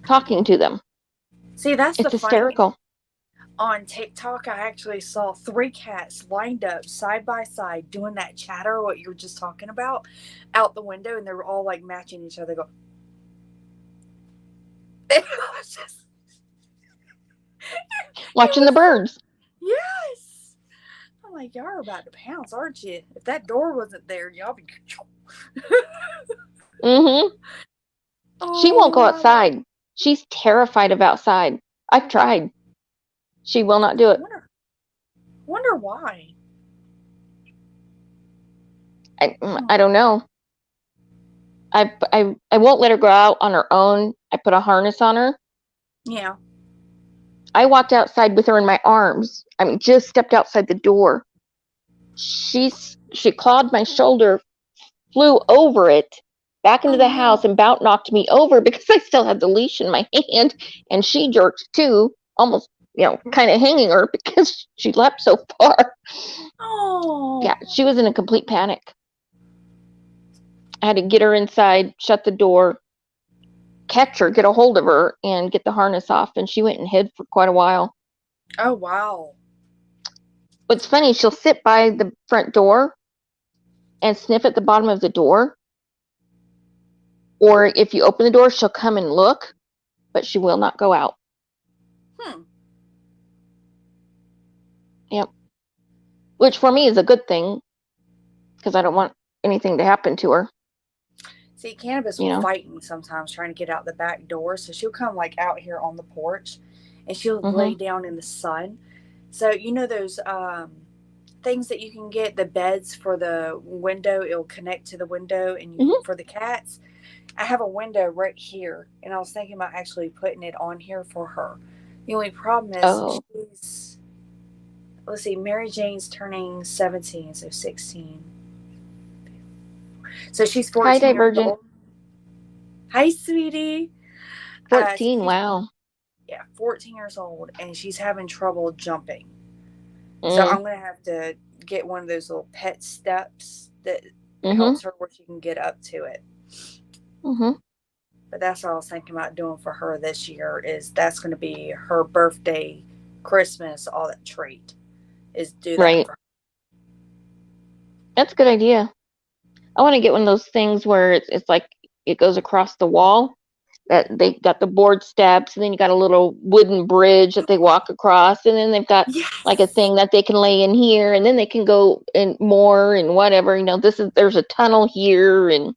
talking to them. See, that's the It's funny. hysterical. On TikTok, I actually saw 3 cats lined up side by side doing that chatter, what you were just talking about, out the window, and they were all like matching each other. Go. It was just, it Watching the was so, birds. yes. I'm like, y'all are about to pounce, aren't you? If that door wasn't there, y'all be. Mm-hmm. She won't go Oh, outside. She's terrified of outside. I've tried. She will not do I it. wonder why. I don't know. I won't let her go out on her own. I put a harness on her. Yeah. I walked outside with her in my arms. I mean, just stepped outside the door. She clawed my shoulder, flew over it, back into Oh the house, no. and about knocked me over because I still had the leash in my hand, and she jerked too, almost, kind of hanging her because she leapt so far. Oh. Yeah, she was in a complete panic. I had to get her inside, shut the door, catch her, get a hold of her, and get the harness off, and she went and hid for quite a while. Oh wow. What's funny, she'll sit by the front door and sniff at the bottom of the door, or if you open the door, she'll come and look, but she will not go out. Yep. Which for me is a good thing, because I don't want anything to happen to her. See, Cannabis will fight me sometimes trying to get out the back door. So she'll come like out here on the porch and she'll lay down in the sun. So, you know, those things that you can get, the beds for the window, it'll connect to the window and for the cats. I have a window right here and I was thinking about actually putting it on here for her. The only problem is she's, let's see, Mary Jane's turning 17, so 16. So she's Hi, 14 years Divergent. old. Hi, sweetie. 14, wow. Yeah, 14 years old, and she's having trouble jumping. So Mm. I'm going to have to get one of those little pet steps that Mm-hmm. helps her where she can get up to it. Mm-hmm. But that's what I was thinking about doing for her this year is that's going to be her birthday, Christmas, all that treat is do that Right. for her. That's a good idea. I want to get one of those things where it's like it goes across the wall, that they got the board steps, and then you got a little wooden bridge that they walk across, and then they've got like a thing that they can lay in here, and then they can go in more and whatever. There's a tunnel here, and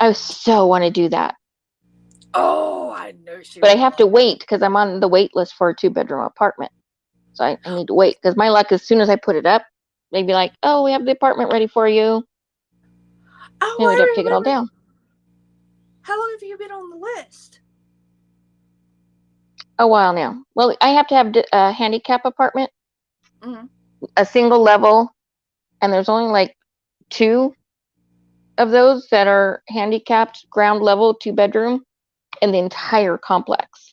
I so want to do that. Oh, I know she But I would. have to wait because I'm on the wait list for a 2-bedroom apartment. So I need to wait because my luck, as soon as I put it up, they'd be like, "Oh, we have the apartment ready for you." Oh, And we'd have to I take it all remember. down. How long have you been on the list? A while now. Well, I have to have a handicap apartment, a single level, and there's only like 2 of those that are handicapped, ground level, 2-bedroom in the entire complex.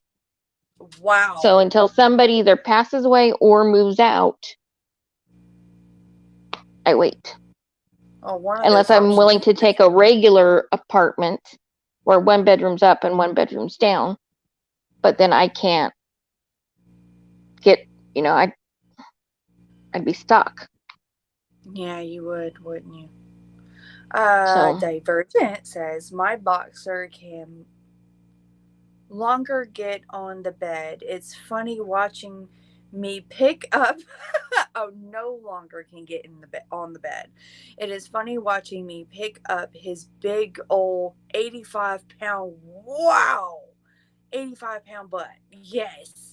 Wow. So until somebody either passes away or moves out, I wait. Unless I'm willing to take a regular apartment where 1 bedroom's up and 1 bedroom's down. But then I can't get, I'd be stuck. Yeah, you would, wouldn't you? So Divergent says, my boxer can longer get on the bed. It's funny watching me pick up oh, no longer can get in the bed on the bed. It is funny watching me pick up his big old 85-pound 85-pound butt. Yes.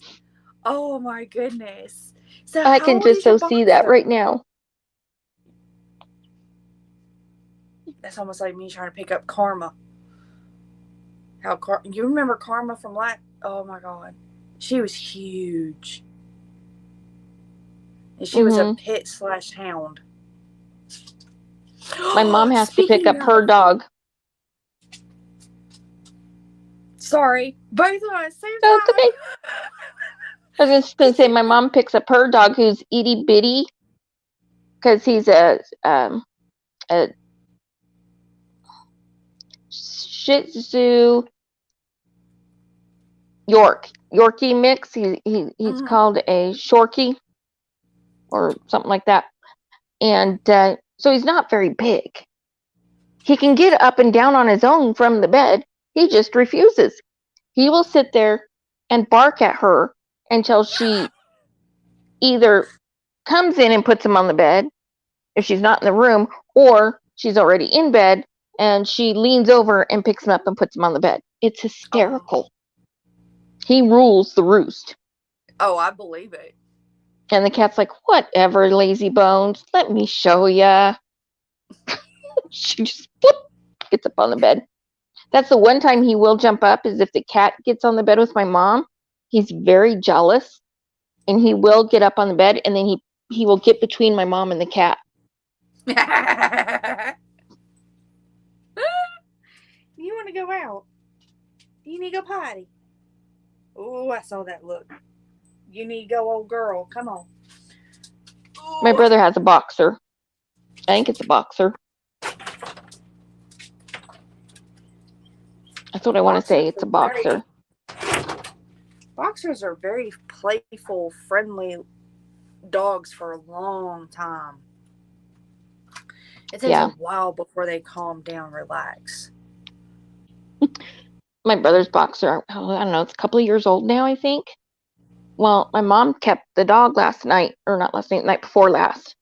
Oh my goodness. So I how can old is just your see that boxer? right now. That's almost like me trying to pick up Karma. You remember Karma from oh my god, she was huge, and she was a pit/hound. My mom has to pick up her dog. Sorry, both of us same No, it's time. okay. I was just going to say, my mom picks up her dog who's itty bitty because he's a Shih Tzu Yorkie mix. He's called a Shorkie or something like that. And so he's not very big. He can get up and down on his own from the bed. He just refuses. He will sit there and bark at her until she either comes in and puts him on the bed if she's not in the room, or she's already in bed and she leans over and picks him up and puts him on the bed. It's hysterical. He rules the roost. Oh, I believe it. And the cat's like, whatever, lazy bones. Let me show ya. She just gets up on the bed. That's the one time he will jump up, is if the cat gets on the bed with my mom. He's very jealous, and he will get up on the bed, and then he will get between my mom and the cat. You want to go out? You need to go potty? Oh, I saw that look. You need to go, old girl. Come on. Ooh. My brother has a boxer. I think it's a boxer. That's what I want to say. It's a boxer. Boxers are very playful, friendly dogs for a long time. It takes a while before they calm down, relax. My brother's boxer, I don't know, it's a couple of years old now, I think. Well, my mom kept the dog last night, or not last night, the night before last,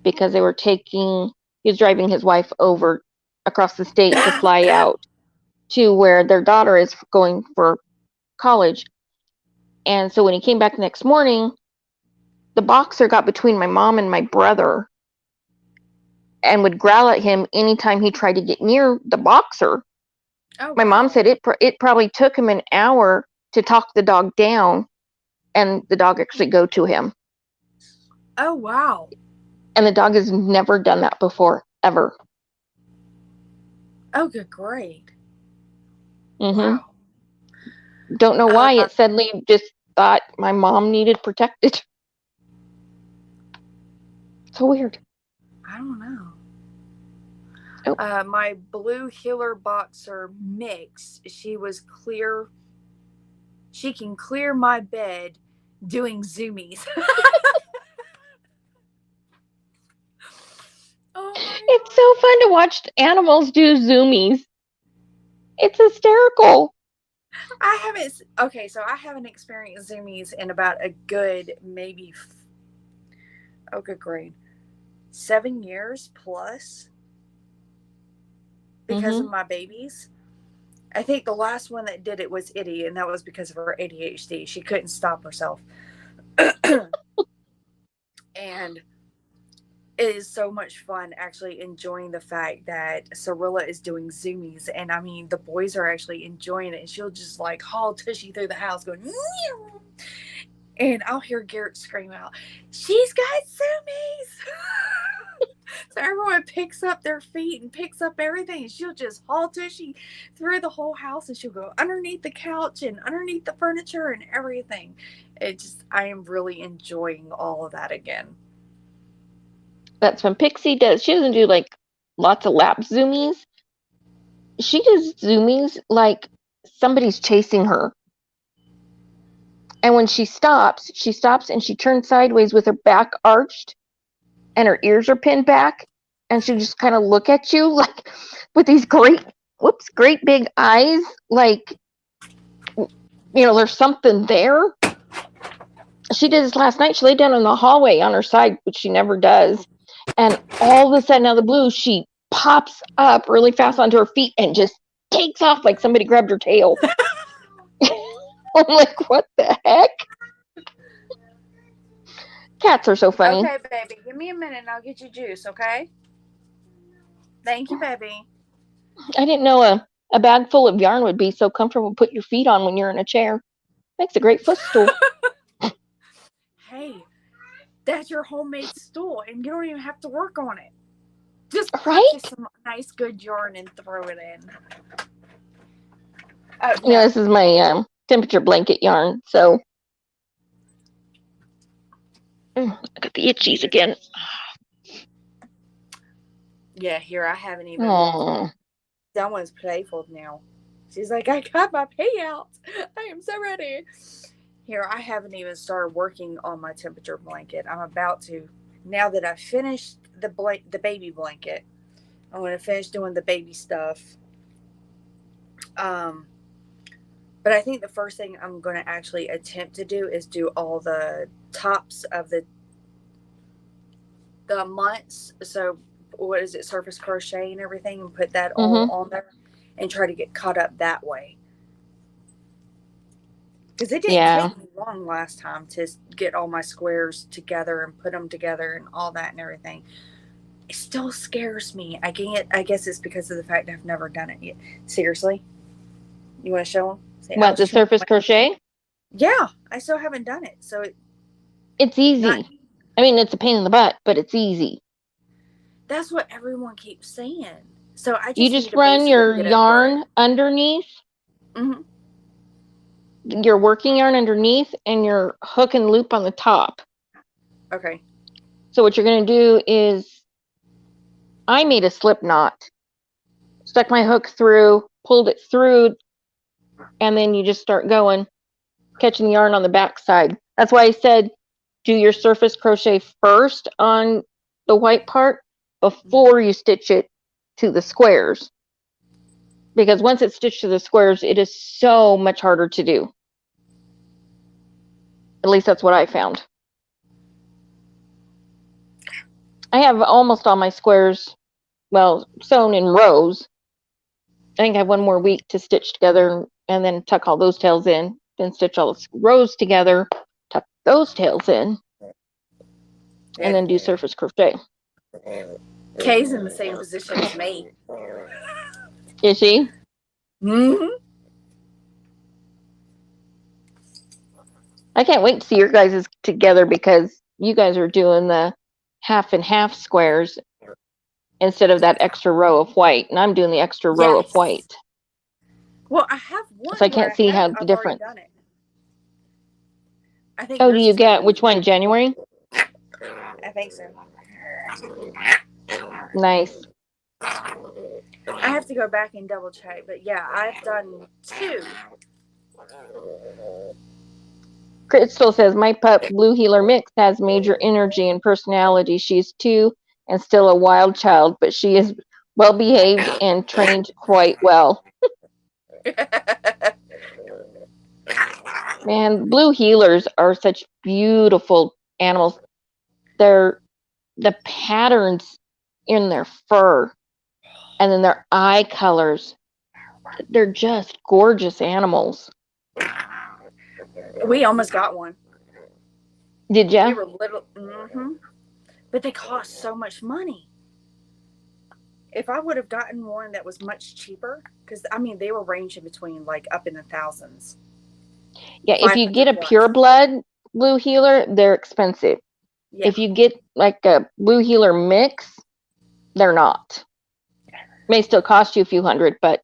because he was driving his wife over across the state to fly out to where their daughter is going for college. And so when he came back the next morning, the boxer got between my mom and my brother and would growl at him anytime he tried to get near the boxer. Oh, my mom said it probably took him an hour to talk the dog down and the dog actually go to him. Oh, wow. And the dog has never done that before, ever. Oh, good great. Mm-hmm. Wow. Don't know why. It suddenly just thought my mom needed protected. So weird. I don't know. Oh. My blue heeler boxer mix, she can clear my bed doing zoomies. It's so fun to watch animals do zoomies. It's hysterical. I haven't experienced zoomies in about a good, maybe, good grade, 7 years plus. Because of my babies. I think the last one that did it was Itty, and that was because of her ADHD. She couldn't stop herself. And it is so much fun actually enjoying the fact that Cirilla is doing zoomies. And I mean, the boys are actually enjoying it. And she'll just like haul Tushy through the house going, meow. And I'll hear Garrett scream out, she's got zoomies. So everyone picks up their feet and picks up everything. And she'll just haul Tushy through the whole house. And she'll go underneath the couch and underneath the furniture and everything. I am really enjoying all of that again. That's when Pixie does. She doesn't do like lots of lap zoomies. She does zoomies like somebody's chasing her. And when she stops and she turns sideways with her back arched and her ears are pinned back. And she'll just kind of look at you like with these great big eyes. Like, there's something there. She did this last night. She laid down in the hallway on her side, which she never does. And all of a sudden, out of the blue, she pops up really fast onto her feet and just takes off like somebody grabbed her tail. I'm like, what the heck? Cats are so funny. Okay, baby. Give me a minute and I'll get you juice, okay? Thank you, baby. I didn't know a bag full of yarn would be so comfortable to put your feet on when you're in a chair. Makes a great footstool. Hey, that's your homemade stool, and you don't even have to work on it. Just purchase some nice, good yarn and throw it in. This is my temperature blanket yarn. So I got the itchies again. Yeah, here I haven't even. Oh. Someone's playful now. She's like, I got my payout. I am so ready. Here, I haven't even started working on my temperature blanket. I'm about to. Now that I've finished the baby blanket, I'm going to finish doing the baby stuff. Um, but I think the first thing I'm going to actually attempt to do is do all the tops of the months. So what is it, surface crochet and everything, and put that all on there and try to get caught up that way. Because it didn't take me long last time to get all my squares together and put them together and all that and everything. It still scares me. I guess it's because of the fact I've never done it yet. Seriously? You want to show them? What, the surface crochet? Yeah, I still haven't done it. So it's easy. I mean, it's a pain in the butt, but it's easy. That's what everyone keeps saying. So I just you just run your yarn underneath. Mm-hmm. Your working yarn underneath and your hook and loop on the top. Okay. So what you're going to do is, I made a slip knot, stuck my hook through, pulled it through, and then you just start going, catching the yarn on the back side. That's why I said do your surface crochet first on the white part before you stitch it to the squares. Because once it's stitched to the squares, it is so much harder to do. At least that's what I found. I have almost all my squares, well, sewn in rows. I think I have one more week to stitch together and then tuck all those tails in. Then stitch all the rows together, tuck those tails in, and then do surface crochet. Kay's in the same position as me. Is she? Mm-hmm. I can't wait to see your guys' together because you guys are doing the half and half squares instead of that extra row of white, and I'm doing the extra row of white. Well, I have one. So I can't see how the difference. Done it. I think. Oh, do you get which one? January? I think so. Nice. I have to go back and double check, but yeah, I've done 2. Crystal says, my pup, Blue Heeler Mix, has major energy and personality. She's 2 and still a wild child, but she is well behaved and trained quite well. Man, Blue Heelers are such beautiful animals. The patterns in their fur and then their eye colors, they're just gorgeous animals. We almost got one. Did ya? We were little. Mm-hmm. But they cost so much money. If I would have gotten one that was much cheaper, because I mean they were ranging between like up in the thousands. Yeah, if you get a pure blood Blue Heeler, they're expensive. Yeah. If you get like a Blue Heeler mix, they're not. May still cost you a few hundred, but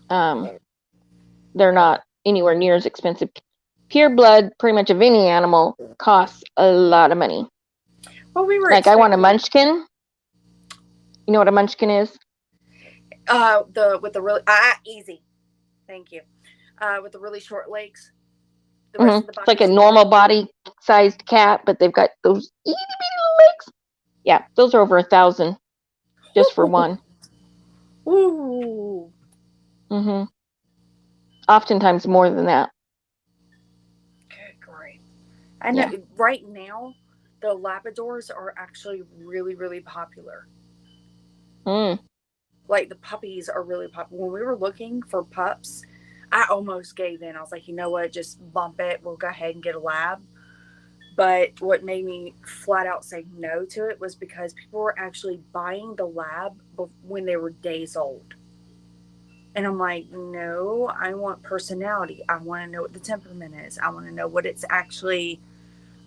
they're not anywhere near as expensive. Pure blood, pretty much of any animal, costs a lot of money. Well, we were like I want a munchkin. You know what a munchkin is? With the really easy. Thank you. With the really short legs. The rest of the body. It's like a normal body-sized cat, but they've got those itty bitty legs. Yeah, those are over $1,000 just for one. Ooh. Oftentimes more than that. Good grief. I know right now the Labradors are actually really, really popular. Like the puppies are really popular. When we were looking for pups, I almost gave in. I was like, you know what, just bump it. We'll go ahead and get a lab. But what made me flat out say no to it was because people were actually buying the lab when they were days old. And I'm like, no, I want personality. I want to know what the temperament is. I want to know what it's actually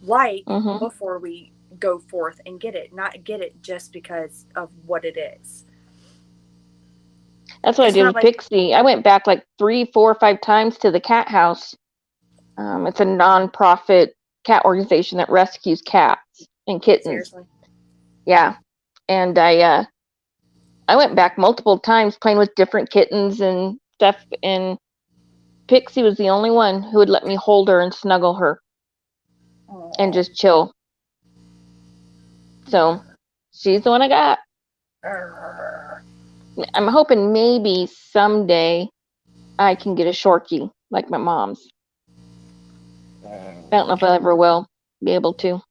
like before we go forth and get it. Not get it just because of what it is. That's what I did with Pixie. I went back like 3, 4, 5 times to the cat house. It's a non-profit cat organization that rescues cats and kittens. Seriously. Yeah. And I went back multiple times playing with different kittens and stuff, and Pixie was the only one who would let me hold her and snuggle her and Oh. just chill. So she's the one I got. I'm hoping maybe someday I can get a Shorkie like my mom's. I don't know if I ever will be able to.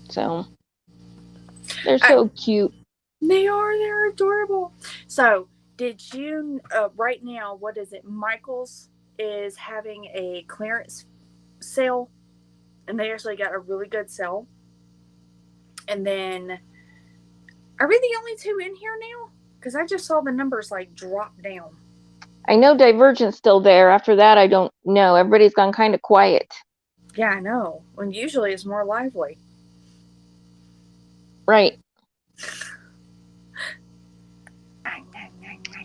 So they're so cute. They're adorable. So, did you, right now, what is it? Michael's is having a clearance sale, and they actually got a really good sale. And then, are we the only two in here now? Because I just saw the numbers like drop down. I know Divergent's still there. After that, I don't know. Everybody's gone kind of quiet. Yeah, I know. When usually it's more lively. Right.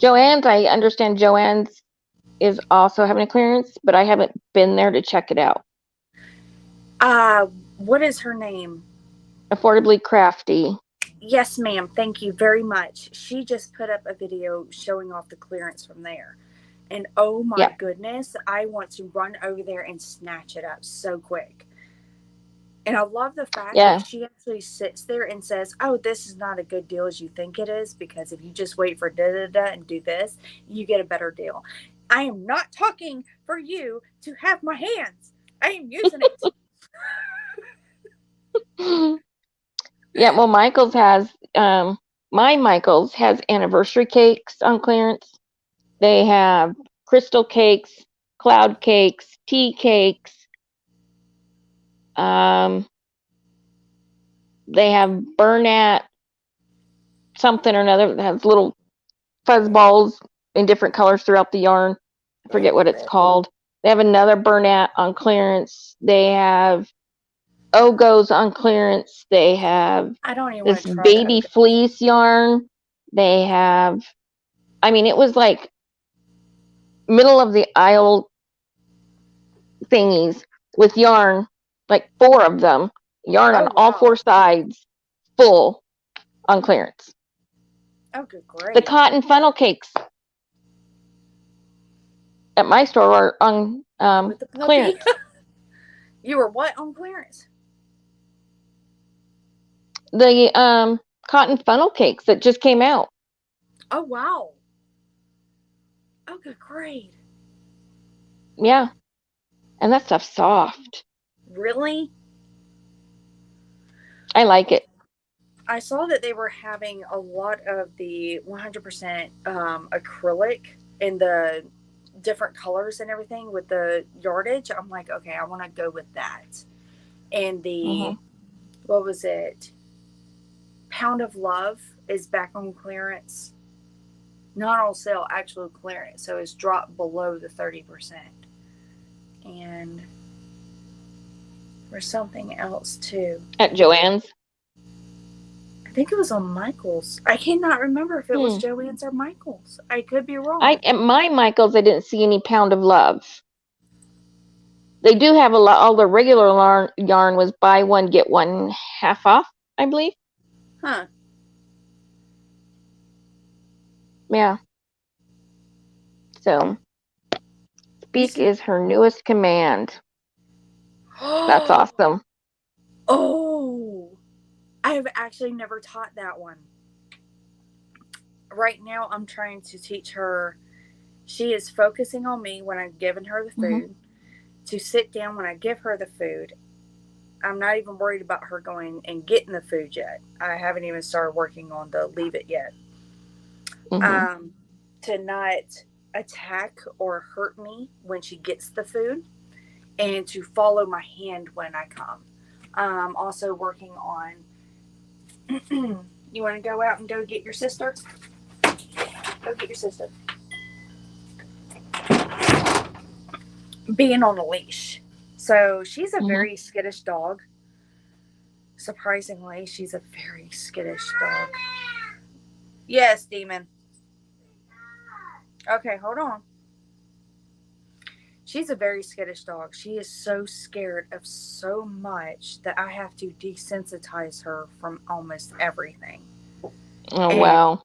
Joann's, I understand Joann's is also having a clearance, but I haven't been there to check it out. What is her name? Affordably Crafty. Yes, ma'am. Thank you very much. She just put up a video showing off the clearance from there. And oh my goodness, I want to run over there and snatch it up so quick. And I love the fact that she actually sits there and says, oh, this is not a good deal as you think it is, because if you just wait for da-da-da and do this, you get a better deal. I am not talking for you to have my hands. I am using it. Yeah, well, Michael's has, my Michael's has anniversary cakes on clearance. They have crystal cakes, cloud cakes, tea cakes. They have Bernat something or another that has little fuzz balls in different colors throughout the yarn. I forget what it's called. They have another Bernat on clearance. They have Ogos on clearance. They have this baby fleece yarn. They have, I mean, it was like middle of the aisle thingies with yarn, like 4 of them, yarn on all 4 sides, full on clearance. Oh, good great. The cotton funnel cakes at my store are on clearance. You were what on clearance? The cotton funnel cakes that just came out. Oh, wow. Oh, good great. Yeah. And that stuff's soft. Really? I like it. I saw that they were having a lot of the 100% acrylic in the different colors and everything with the yardage. I'm like, okay, I want to go with that. And the, what was it? Pound of Love is back on clearance. Not on sale, actual clearance. So it's dropped below the 30%. And there's something else too. At Joann's? I think it was on Michael's. I cannot remember if it was Joann's or Michael's. I could be wrong. At my Michael's, I didn't see any Pound of Love. They do have a lot. All the regular yarn was buy one, get one half off, I believe. Huh. Yeah. So, Speak is her newest command. That's awesome. Oh, I have actually never taught that one. Right now, I'm trying to teach her. She is focusing on me when I'm giving her the food, to sit down when I give her the food. I'm not even worried about her going and getting the food yet. I haven't even started working on the leave it yet. To not attack or hurt me when she gets the food, and to follow my hand when I come. Also working on, you want to go out and go get your sister? Go get your sister. Being on a leash. So she's a very skittish dog. Surprisingly, she's a very skittish dog. Yes, Demon. Okay, hold on. She's a very skittish dog. She is so scared of so much that I have to desensitize her from almost everything. Oh, And wow.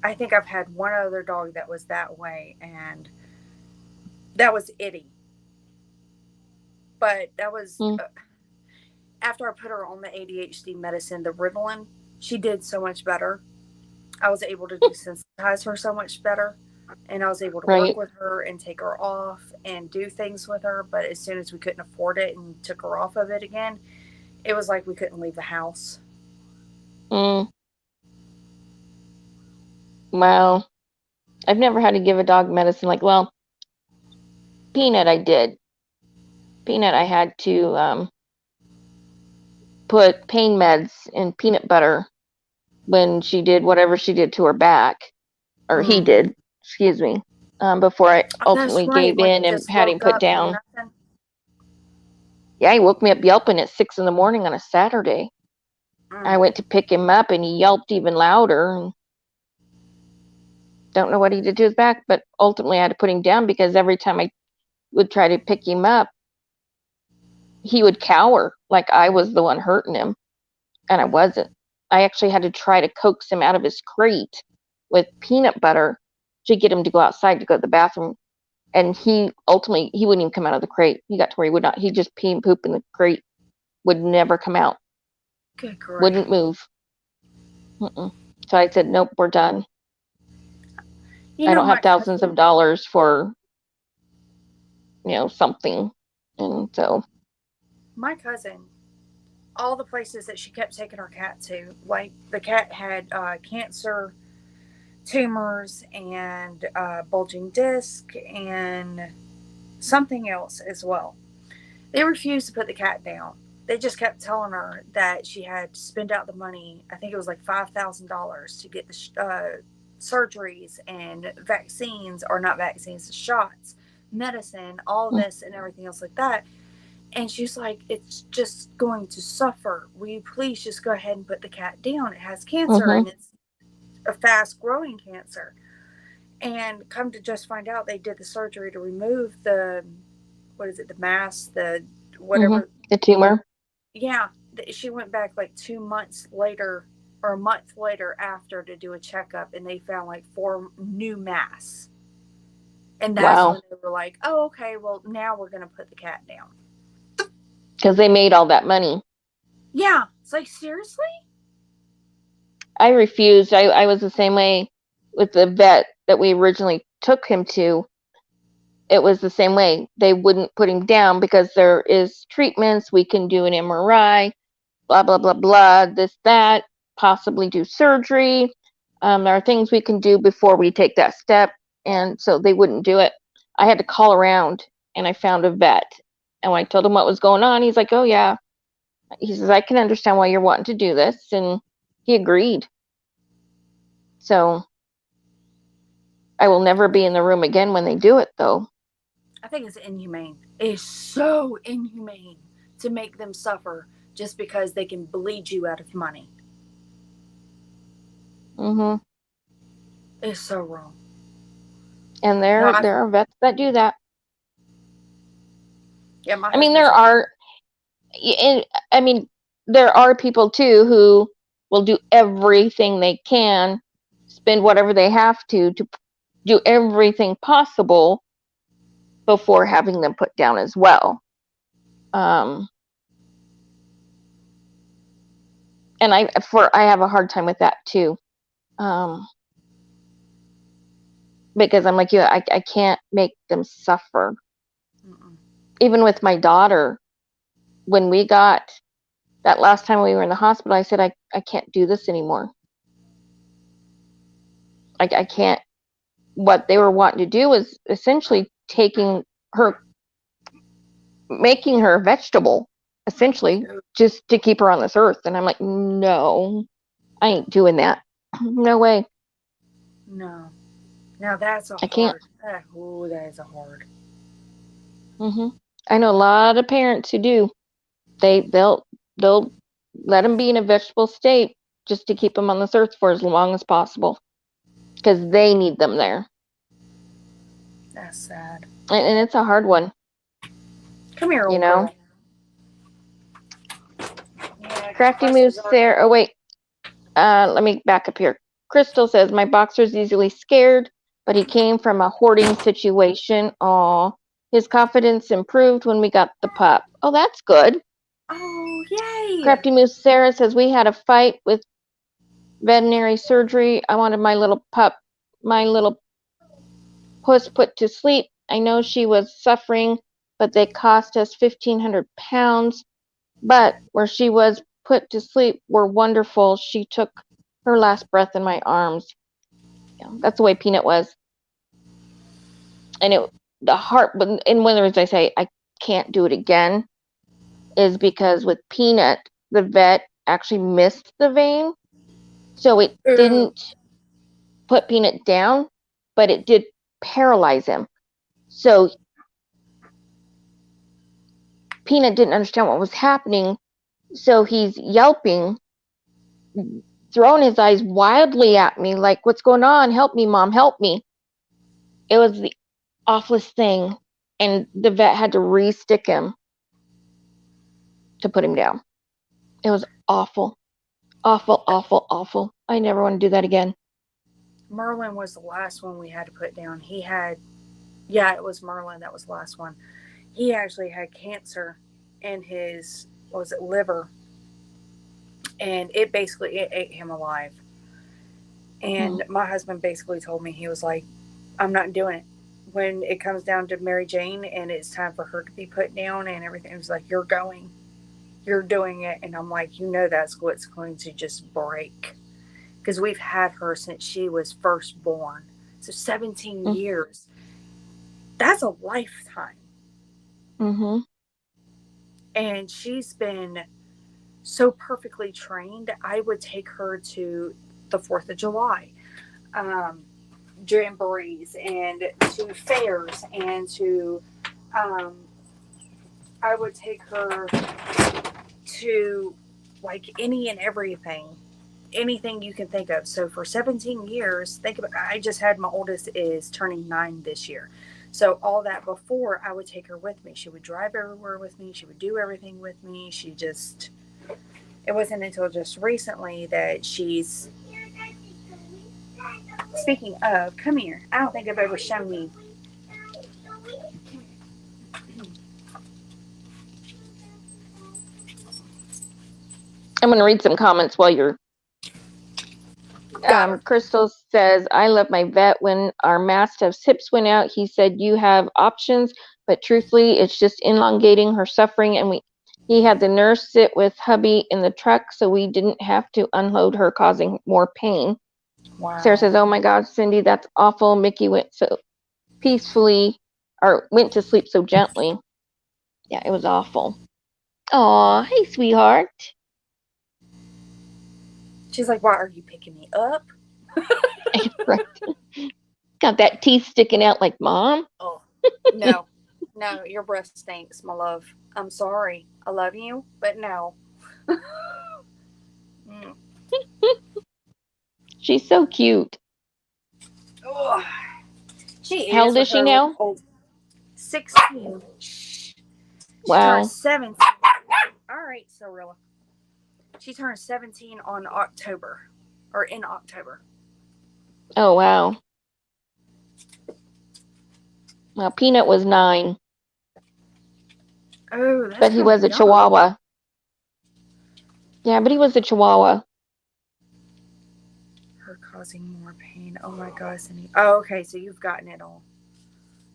I think I've had one other dog that was that way, and that was Itty. But that was Mm, after I put her on the ADHD medicine, the Ritalin. She did so much better. I was able to desensitize her so much better, and I was able to work right. with her and take her off and do things with her. But as soon as we couldn't afford it and took her off of it again, it was like we couldn't leave the house. Mm, wow. I've never had to give a dog medicine. Like, well, Peanut, I did. Peanut, I had to put pain meds in peanut butter when she did whatever she did to her back, or he Mm. did, excuse me, before I Oh, that's ultimately right. gave When in you and just had him woke put up from down. nothing. Yeah, he woke me up yelping at 6 in the morning on a Saturday. I Mm. went to pick him up and he yelped even louder. And don't know what he did to his back, but ultimately I had to put him down because every time I would try to pick him up, he would cower like I was the one hurting him, and I wasn't. I actually had to try to coax him out of his crate with peanut butter to get him to go outside to go to the bathroom. And he ultimately he wouldn't even come out of the crate. He got to where he would not. He just pee and poop in the crate, would never come out, Good grief. wouldn't move. Mm-mm. So I said, nope, we're done. You I know, don't have my thousands of cousin, dollars for something. And so, my cousin, all the places that she kept taking her cat to, like the cat had cancer, tumors, and bulging disc, and something else as well. They refused to put the cat down. They just kept telling her that she had to spend out the money. I think it was like $5,000 to get the surgeries and vaccines, or not vaccines, the shots, medicine, all mm, this and everything else like that. And she's like, it's just going to suffer. Will you please just go ahead and put the cat down? It has cancer mm-hmm, and it's a fast growing cancer. And come to just find out, they did the surgery to remove the, what is it, the mass, the mm-hmm. whatever. The tumor. Yeah, she went back like 2 months later or a month later after to do a checkup, and they found like four new mass. And that's Wow. when they were like, oh, okay, well, now we're going to put the cat down. Because they made all that money. Yeah. It's like, seriously? I refused. I was the same way with the vet that we originally took him to. It was the same way. They wouldn't put him down because there is treatments. We can do an MRI, blah, blah, blah, blah, this, that, possibly do surgery. There are things we can do before we take that step. And so they wouldn't do it. I had to call around and I found a vet. And when I told him what was going on, he's like, oh, yeah. He says, I can understand why you're wanting to do this. And he agreed. So I will never be in the room again when they do it, though. I think it's inhumane. It's so inhumane to make them suffer just because they can bleed you out of money. Hmm. It's so wrong. And No, there are vets that do that. yeah, my I mean, husband's like, I mean, there are people too who will do everything they can, spend whatever they have to do everything possible before having them put down as well. Um, and I have a hard time with that too. Um, because I'm like you, I can't make them suffer. mm-mm. Even with my daughter, when we got that last time we were in the hospital, I said, I can't do this anymore. I can't. What they were wanting to do was essentially taking her, making her a vegetable, essentially, just to keep her on this earth. And I'm like, no, I ain't doing that. No way. No. Now that's a I can't. hard. Oh, that is a hard. Hmm. I know a lot of parents who do. They'll let them be in a vegetable state just to keep them on this earth for as long as possible because they need them there. That's sad. And it's a hard one. Come here, You old know? girl. Yeah, Crafty buses Moose are. there. Oh, wait. Let me back up here. Crystal says, my boxer's easily scared, but he came from a hoarding situation. Aw. His confidence improved when we got the pup. Oh, that's good. Oh, yay! Crafty Moose Sarah says, we had a fight with veterinary surgery. I wanted my little puss put to sleep. I know she was suffering, but they cost us 1,500 pounds. But where she was put to sleep were wonderful. She took her last breath in my arms. Yeah, that's the way Peanut was. And the heart, and one of the reasons I say I can't do it again is because with Peanut, the vet actually missed the vein. So it didn't put Peanut down, but it did paralyze him. So Peanut didn't understand what was happening. So he's yelping, throwing his eyes wildly at me, like, what's going on? Help me, Mom, help me. It was the awfulest thing. And the vet had to re-stick him to put him down. It was awful. Awful, awful, awful. I never want to do that again. Merlin was the last one we had to put down. Yeah, it was Merlin that was the last one. He actually had cancer in his, liver, and it ate him alive. And my husband basically told me, he was like, I'm not doing it. When it comes down to Mary Jane and it's time for her to be put down and everything, it was like, you're doing it. And I'm like, that's what's going to just break. Because we've had her since she was first born. So 17 years. That's a lifetime. Mm-hmm. And she's been so perfectly trained. I would take her to the 4th of July jamborees and to fairs and to, I would take her to like any and everything, anything you can think of. So for 17 years, think about, I just had my oldest is turning 9 this year. So all that before, I would take her with me. She would drive everywhere with me. She would do everything with me. It wasn't until just recently that she's, speaking of, come here. I don't think I've ever shown you. I'm going to read some comments while you're. Crystal says, I love my vet. When our mastiff's hips went out, he said, you have options, but truthfully, it's just elongating her suffering. And he had the nurse sit with hubby in the truck, so we didn't have to unload her, causing more pain. Wow. Sarah says, oh my God, Cindy, that's awful. Mickey went so peacefully, or went to sleep so gently. Yeah, it was awful. Aw, hey, sweetheart. She's like, why are you picking me up? Right. Got that teeth sticking out like Mom. Oh, no. No, your breath stinks, my love. I'm sorry. I love you, but no. She's so cute. Ugh. She is. How old is she now? 16. She turned 17. All right, Cirilla. She turned 17 in October. Oh, wow. Well, Peanut was 9. Oh, that's but he was a young. Chihuahua. Yeah, but he was a Chihuahua. Her causing more pain. Oh my gosh. Oh, okay, so you've gotten it all.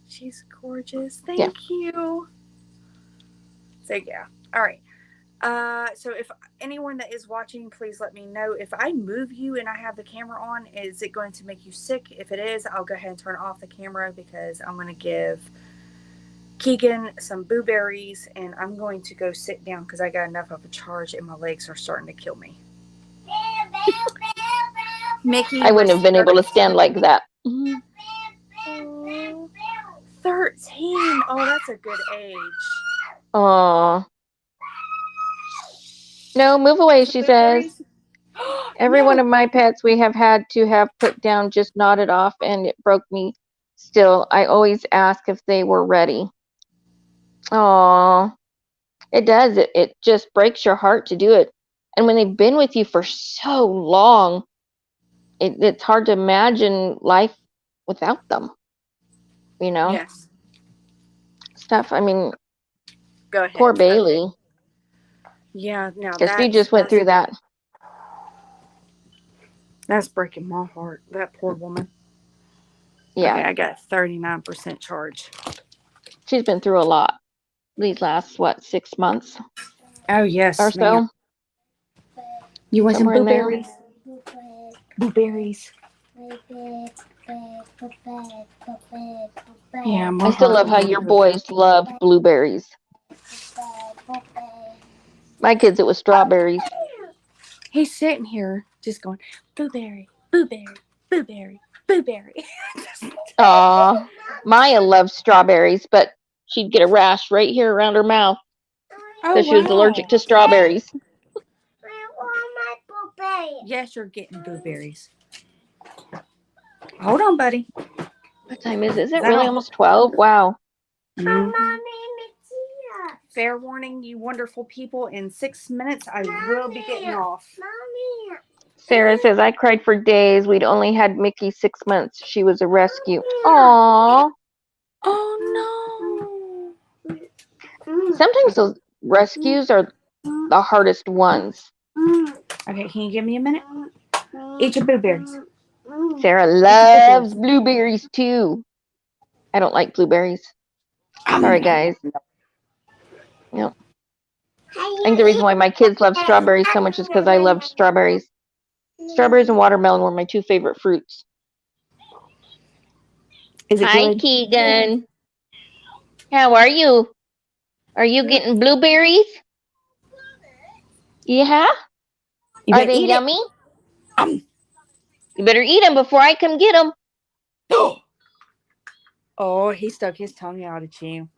She's gorgeous. Thank you. So yeah. All right. So if anyone that is watching, please let me know. If I move you and I have the camera on, is it going to make you sick? If it is, I'll go ahead and turn off the camera because I'm going to give Keegan some blueberries and I'm going to go sit down because I got enough of a charge and my legs are starting to kill me. Mickey, I wouldn't have been able to stand like that. 13. Oh, that's a good age. Aw. No, move away, she says. Every one of my pets we have had to have put down just nodded off and it broke me still, I always ask if they were ready. Oh, it does. It just breaks your heart to do it. And when they've been with you for so long, it's hard to imagine life without them. You know, Yes. stuff. I mean, Go ahead. poor Bailey, Yeah, now because she just went through that. That's breaking my heart. That poor woman. Yeah, Okay, I got 39% charge. she's been through a lot these last 6 months Oh yes, or ma'am. so. You want some Somewhere in there. blueberries? Blueberries. Yeah, my I still heart love how wants your to break. boys love blueberries. My kids, it was strawberries. He's sitting here just going, blueberry, blueberry, blueberry, blueberry. Aw, Maya loves strawberries, but she'd get a rash right here around her mouth Oh, because she was allergic to strawberries. Yes, you're getting blueberries. Hold on, buddy. What time is it? Is it that really all? almost 12? Wow. Mhm. Fair warning, you wonderful people. In 6 minutes, I will be getting off. Sarah says, I cried for days. We'd only had Mickey 6 months. She was a rescue. Aww. Oh, no. Sometimes those rescues are the hardest ones. Okay, can you give me a minute? Eat your blueberries. Sarah loves blueberries too. I don't like blueberries. Sorry, guys. Yep. I think the reason why my kids love strawberries so much is because I loved strawberries. Strawberries and watermelon were my two favorite fruits. Is it Hi, good? Keegan. How are you? Are you getting blueberries? Yeah? You Are better they eat yummy? it. You better eat them before I come get them. Oh, he stuck his tongue out at you.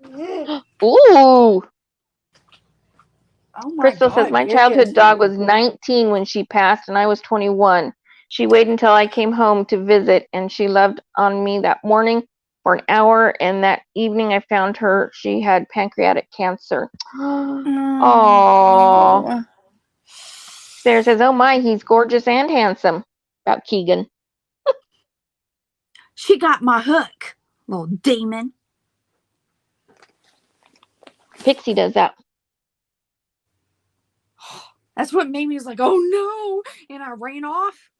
Ooh. Oh my Crystal says, God, my you're getting childhood dog was 19 when she passed and I was 21. She waited until I came home to visit and she loved on me that morning for an hour, and that evening I found her. She had pancreatic cancer. Oh. Sarah says, oh my, he's gorgeous and handsome. About Keegan. She got my hook, little demon. Pixie does that. That's what made me was like, oh no, and I ran off.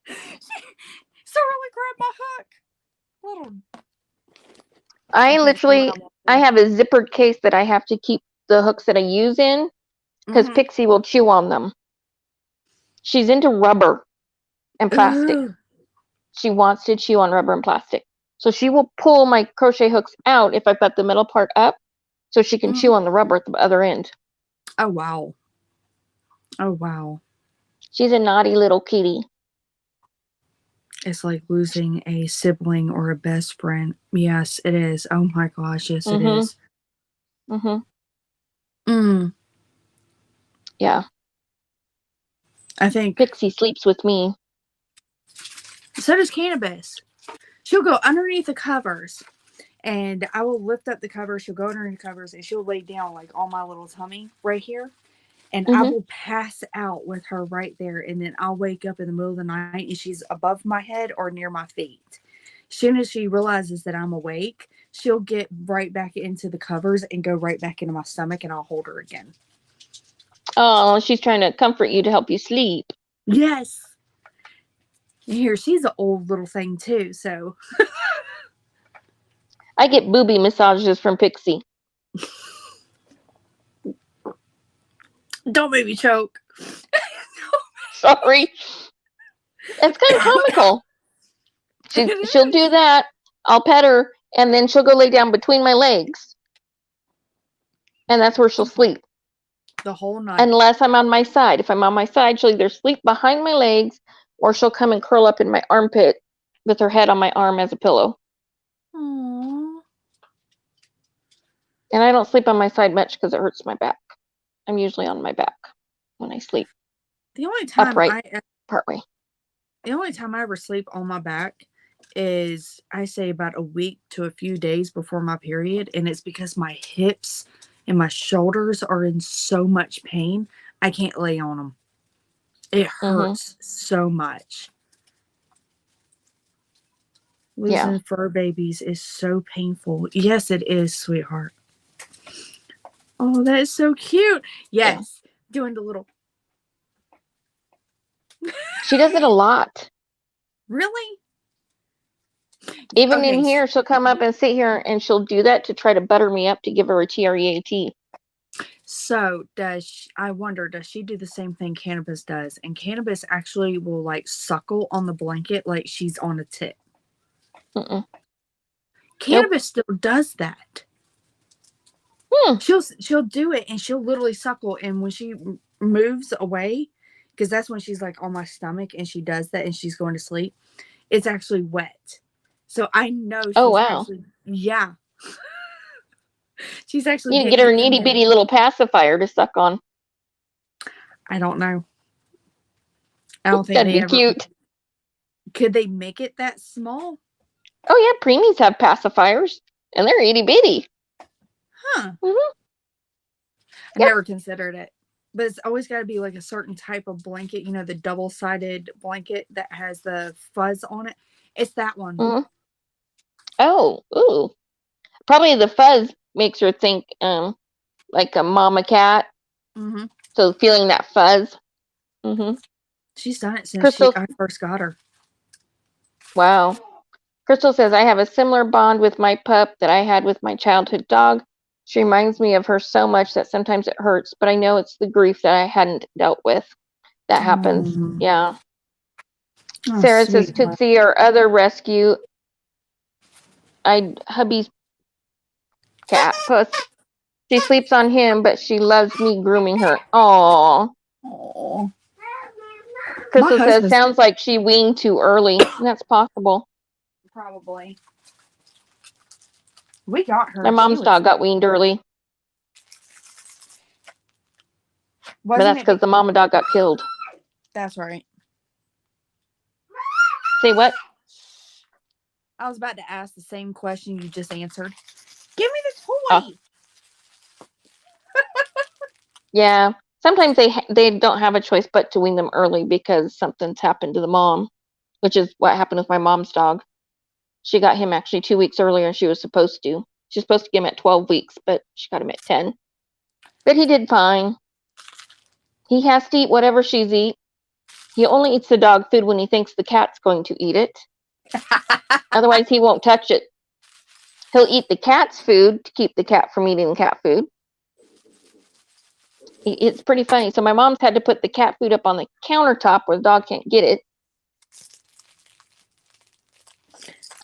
Sorely grabbed my hook. Little. I have a zippered case that I have to keep the hooks that I use in because Pixie will chew on them. She's into rubber and plastic. Ooh. She wants to chew on rubber and plastic. So she will pull my crochet hooks out if I put the middle part up so she can chew on the rubber at the other end. Oh, wow. Oh, wow. She's a naughty little kitty. It's like losing a sibling or a best friend. Yes, it is. Oh my gosh, yes, it is. Yeah. I think Pixie sleeps with me. so does Cannabis. She'll go underneath the covers, and I will lift up the covers. She'll go underneath the covers, and she'll lay down like on my little tummy right here. And I will pass out with her right there. And then I'll wake up in the middle of the night and she's above my head or near my feet. As soon as she realizes that I'm awake, she'll get right back into the covers and go right back into my stomach, and I'll hold her again. Oh, she's trying to comfort you to help you sleep. Yes. And here, she's an old little thing too, so. I get booby massages from Pixie. Don't make me choke. Sorry. It's kind of comical. She'll do that. I'll pet her, and then she'll go lay down between my legs. And that's where she'll sleep. The whole night. Unless I'm on my side. If I'm on my side, she'll either sleep behind my legs or she'll come and curl up in my armpit with her head on my arm as a pillow. Aww. And I don't sleep on my side much because it hurts my back. I'm usually on my back when I sleep. The only time upright, partway. The only time I ever sleep on my back is, I say, about a week to a few days before my period, and it's because my hips and my shoulders are in so much pain. I can't lay on them. It hurts so much. Losing fur babies is so painful. Yes, it is, sweetheart. Oh, that is so cute. Yes. Yeah. Doing the little. She does it a lot. Really? Even in here, she'll come up and sit here and she'll do that to try to butter me up to give her a TREAT. So I wonder, does she do the same thing Cannabis does? And Cannabis actually will like suckle on the blanket like she's on a tit. Cannabis still does that. She'll do it and she'll literally suckle, and when she moves away, because that's when she's like on my stomach and she does that and she's going to sleep, it's actually wet. So I know she's actually, yeah. She's actually. You can get her an itty bitty little pacifier to suck on. I don't know. I don't think that'd be cute. Could they make it that small? Oh yeah, preemies have pacifiers, and they're itty bitty. Huh. I never considered it, but it's always got to be like a certain type of blanket. You know, the double-sided blanket that has the fuzz on it. It's that one. Oh, ooh. Probably the fuzz makes her think like a mama cat. So feeling that fuzz. She's done it since I first got her. Wow. Crystal says, I have a similar bond with my pup that I had with my childhood dog. She reminds me of her so much that sometimes it hurts, but I know it's the grief that I hadn't dealt with. That happens. Yeah. Oh, Sarah says, Tootsie, our other rescue, hubby's cat, Puss. She sleeps on him, but she loves me grooming her. Aww. Crystal says, sounds like she weaned too early. That's possible. Probably. We got her. My mom's dog got weaned early. But that's because the mama dog got killed. That's right. Say what? I was about to ask the same question you just answered. Give me the toy. Yeah. Sometimes they don't have a choice but to wean them early because something's happened to the mom, which is what happened with my mom's dog. She got him actually 2 weeks earlier than she was supposed to. She's supposed to get him at 12 weeks, but she got him at 10. But he did fine. He has to eat whatever she's eat. He only eats the dog food when he thinks the cat's going to eat it. Otherwise, he won't touch it. He'll eat the cat's food to keep the cat from eating the cat food. It's pretty funny. So my mom's had to put the cat food up on the countertop where the dog can't get it.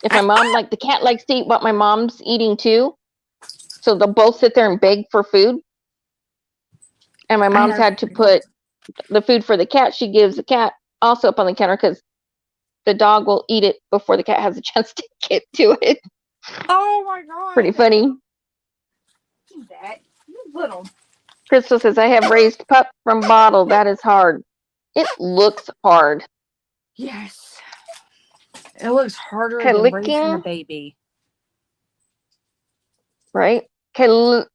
If my mom, the cat likes to eat what my mom's eating too. So they'll both sit there and beg for food. And my mom's had to put the food for the cat she gives the cat also up on the counter because the dog will eat it before the cat has a chance to get to it. Oh my God. Pretty funny. That little. Crystal says, I have raised pup from bottle. That is hard. It looks hard. Yes. It looks harder than raising a baby. Right? How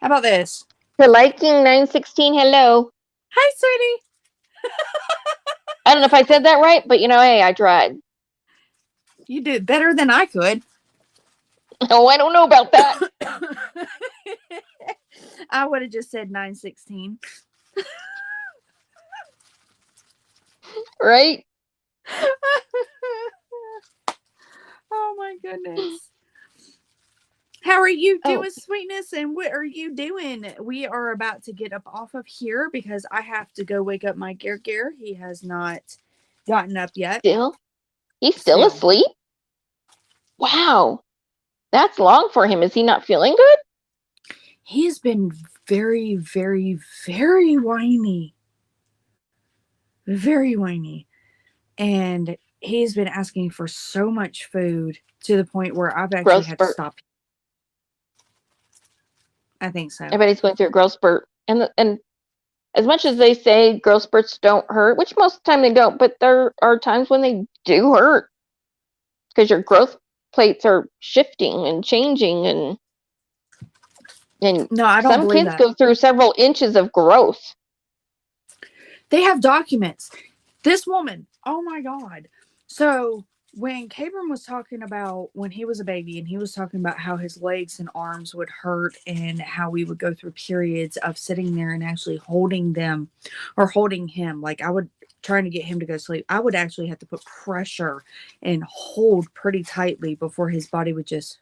about this? Liking 916, hello. Hi, sweetie. I don't know if I said that right, but hey, I tried. You did better than I could. Oh, I don't know about that. I would have just said 916. Right? Oh my goodness. How are you doing, sweetness? And what are you doing? We are about to get up off of here because I have to go wake up my Gare. He has not gotten up yet. He's still asleep? Wow. That's long for him. Is he not feeling good? He's been very, very, very whiny. Very whiny. And he's been asking for so much food to the point where I've actually had to stop. I think so. I bet he's going through a growth spurt. And as much as they say growth spurts don't hurt, which most of the time they don't, but there are times when they do hurt because your growth plates are shifting and changing, and No, I don't some believe kids that. go through several inches of growth. They have documents. This woman, oh my God. So when Cabram was talking about when he was a baby and he was talking about how his legs and arms would hurt and how we would go through periods of sitting there and actually holding them or holding him, like I would trying to get him to go to sleep, I would actually have to put pressure and hold pretty tightly before his body would just.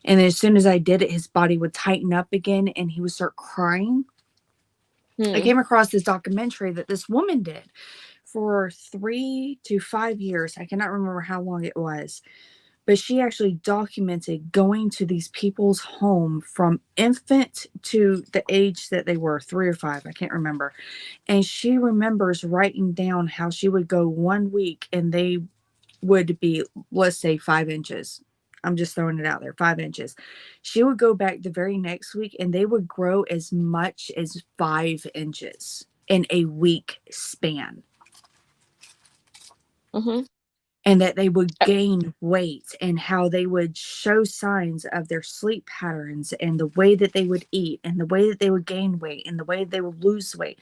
And as soon as I did it, his body would tighten up again and he would start crying. I came across this documentary that this woman did for 3 to 5 years. I cannot remember how long it was, but she actually documented going to these people's home from infant to the age that they were 3 or 5. I can't remember. And she remembers writing down how she would go 1 week and they would be, let's say, 5 inches. I'm just throwing it out there, 5 inches. She would go back the very next week and they would grow as much as 5 inches in a week span. Mm-hmm. And that they would gain weight and how they would show signs of their sleep patterns and the way that they would eat and the way that they would gain weight and the way they would lose weight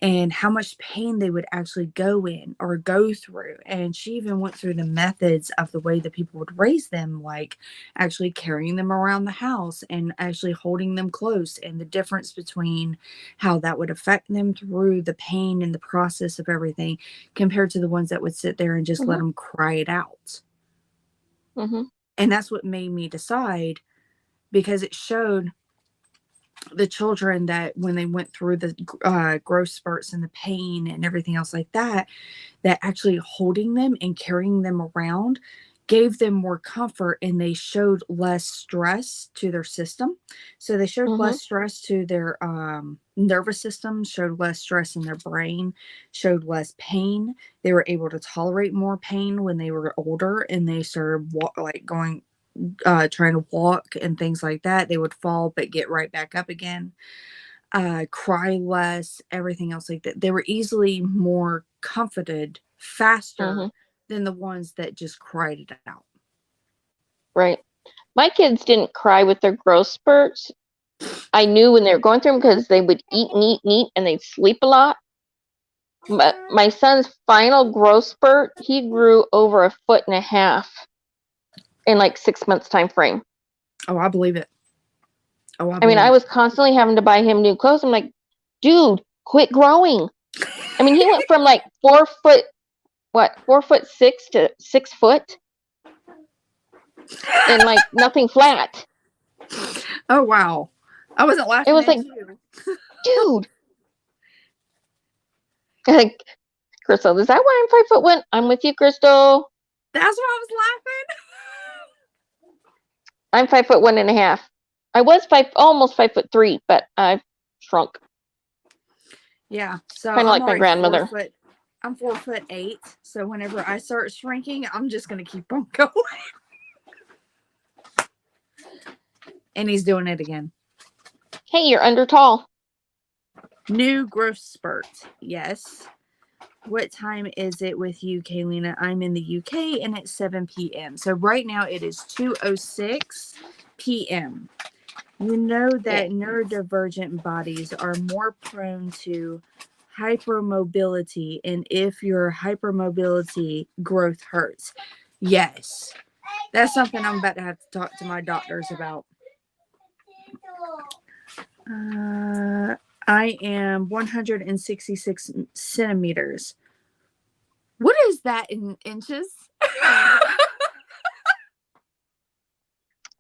and how much pain they would actually go in or go through. And she even went through the methods of the way that people would raise them, like actually carrying them around the house and actually holding them close, and the difference between how that would affect them through the pain and the process of everything compared to the ones that would sit there and just let them cry it out. And that's what made me decide, because it showed the children that when they went through the growth spurts and the pain and everything else like that, that actually holding them and carrying them around gave them more comfort, and they showed less stress to their system. So they showed less stress to their nervous system, showed less stress in their brain, showed less pain. They were able to tolerate more pain when they were older and they started trying to walk and things like that. They would fall but get right back up again, cry less, everything else like that. They were easily more comforted faster than the ones that just cried it out. Right. My kids didn't cry with their growth spurts. I knew when they were going through them because they would eat and eat and eat and they'd sleep a lot. But my son's final growth spurt, he grew over 1.5 feet in like 6 months time frame. Oh, I believe it. I mean, I was constantly having to buy him new clothes. I'm like, dude, quit growing. I mean, he went from like 4'6" to 6 foot, and like nothing flat. Oh wow, I wasn't laughing. It was like, dude. Like, Crystal, is that why I'm 5'1"? I'm with you, Crystal. That's why I was laughing. I'm 5'1.5". I was almost 5'3", but I've shrunk. Yeah, so kind of like my grandmother. I'm 4'8", so whenever I start shrinking, I'm just gonna keep on going. And he's doing it again. Hey, you're under tall. New growth spurt. Yes. What time is it with you, Kayleena? I'm in the UK and it's 7 p.m. So right now it is 2:06 p.m. You know that neurodivergent bodies are more prone to hypermobility, and if your hypermobility, growth hurts. Yes. That's something I'm about to have to talk to my doctors about. I am 166 centimeters. What is that in inches?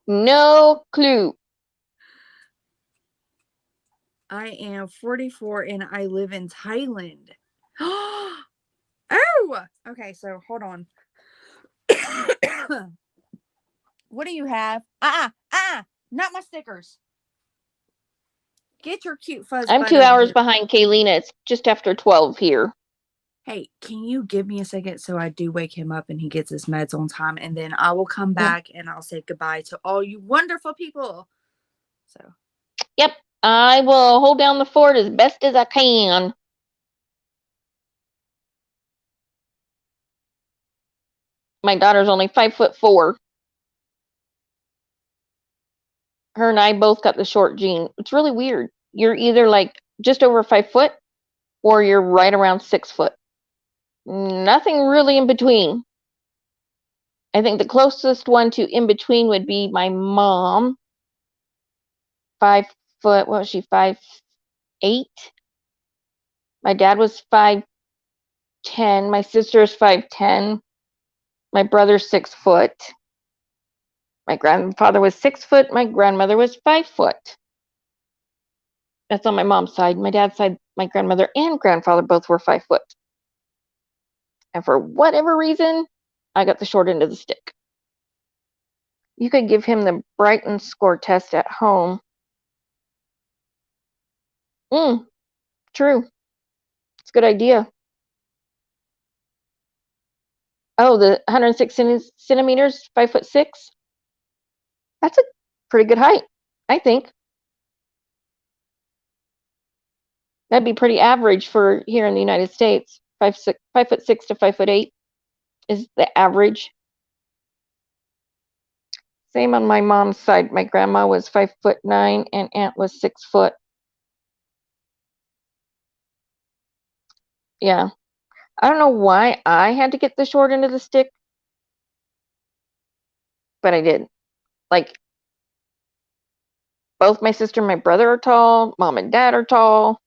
No clue. I am 44 and I live in Thailand. Oh, okay. So hold on. What do you have? Not my stickers. Get your cute fuzz. I'm 2 hours behind Kayleena. It's just after 12 here. Hey, can you give me a second so I do wake him up and he gets his meds on time, and then I will come back and I'll say goodbye to all you wonderful people. So. Yep. I will hold down the fort as best as I can. My daughter's only 5'4". Her and I both got the short gene. It's really weird. You're either like just over 5 foot or you're right around 6 foot. Nothing really in between. I think the closest one to in between would be my mom. 5 foot, what was she, 5'8"? My dad was 5'10". My sister's 5'10". My brother's 6 foot. My grandfather was 6 foot. My grandmother was 5 foot. That's on my mom's side. My dad's side, my grandmother and grandfather both were 5 foot. And for whatever reason, I got the short end of the stick. You could give him the Brighton score test at home. True. It's a good idea. Oh, the 106 centimeters, 5'6". That's a pretty good height, I think. That'd be pretty average for here in the United States. 5'6" to 5'8" is the average. Same on my mom's side. My grandma was 5'9" and aunt was 6 foot. Yeah. I don't know why I had to get the short end of the stick, but I did. Like, both my sister and my brother are tall, mom and dad are tall,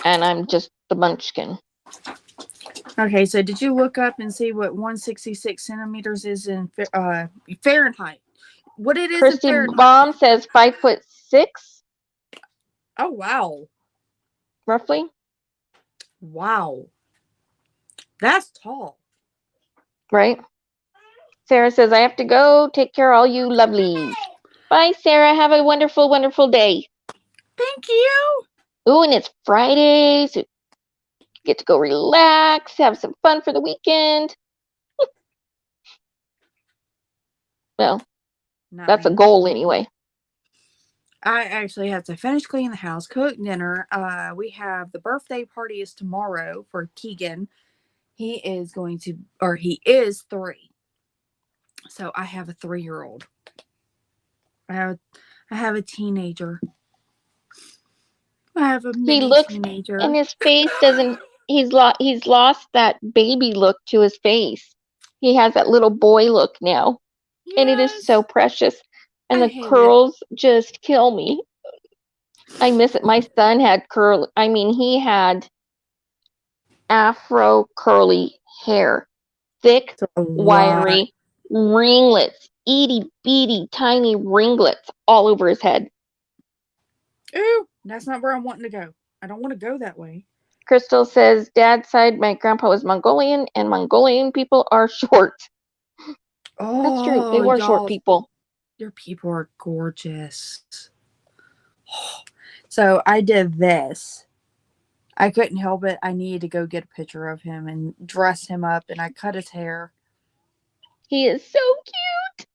and I'm just the munchkin. Okay, so did you look up and see what 166 centimeters is in Fahrenheit? What it is Christy in Fahrenheit? Baum says 5'6". Oh, wow. Roughly. Wow. That's tall. Right? Sarah says, I have to go. Take care, all you lovelies. Bye, Sarah. Have a wonderful, wonderful day. Thank you. Ooh, and it's Friday, so you get to go relax, have some fun for the weekend. Well, that's a goal anyway. I actually have to finish cleaning the house, cook dinner. We have the birthday party is tomorrow for Keegan. He is 3. So I have a 3-year-old. I have a teenager. I have a mini teenager. And his face doesn't. He's lost that baby look to his face. He has that little boy look now, yes. And it is so precious. And the curls just kill me. I miss it. My son had he had afro curly hair, thick, wiry ringlets, itty bitty tiny ringlets all over his head. Ooh, that's not where I'm wanting to go. I don't want to go that way. Crystal says, Dad's side, my grandpa was Mongolian, and Mongolian people are short. Oh, that's true. They were short people. Your people are gorgeous. So I did this. I couldn't help it. I needed to go get a picture of him and dress him up, and I cut his hair. He is so cute.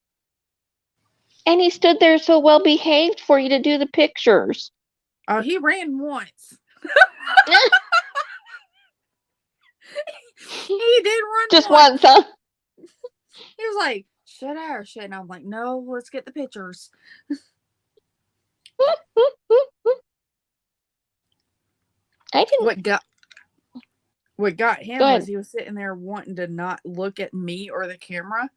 And he stood there so well behaved for you to do the pictures. Oh, he ran once. He did run just once, huh? He was like, should I or shouldn't? I'm like, no, let's get the pictures. I didn't. What got him was he was sitting there wanting to not look at me or the camera,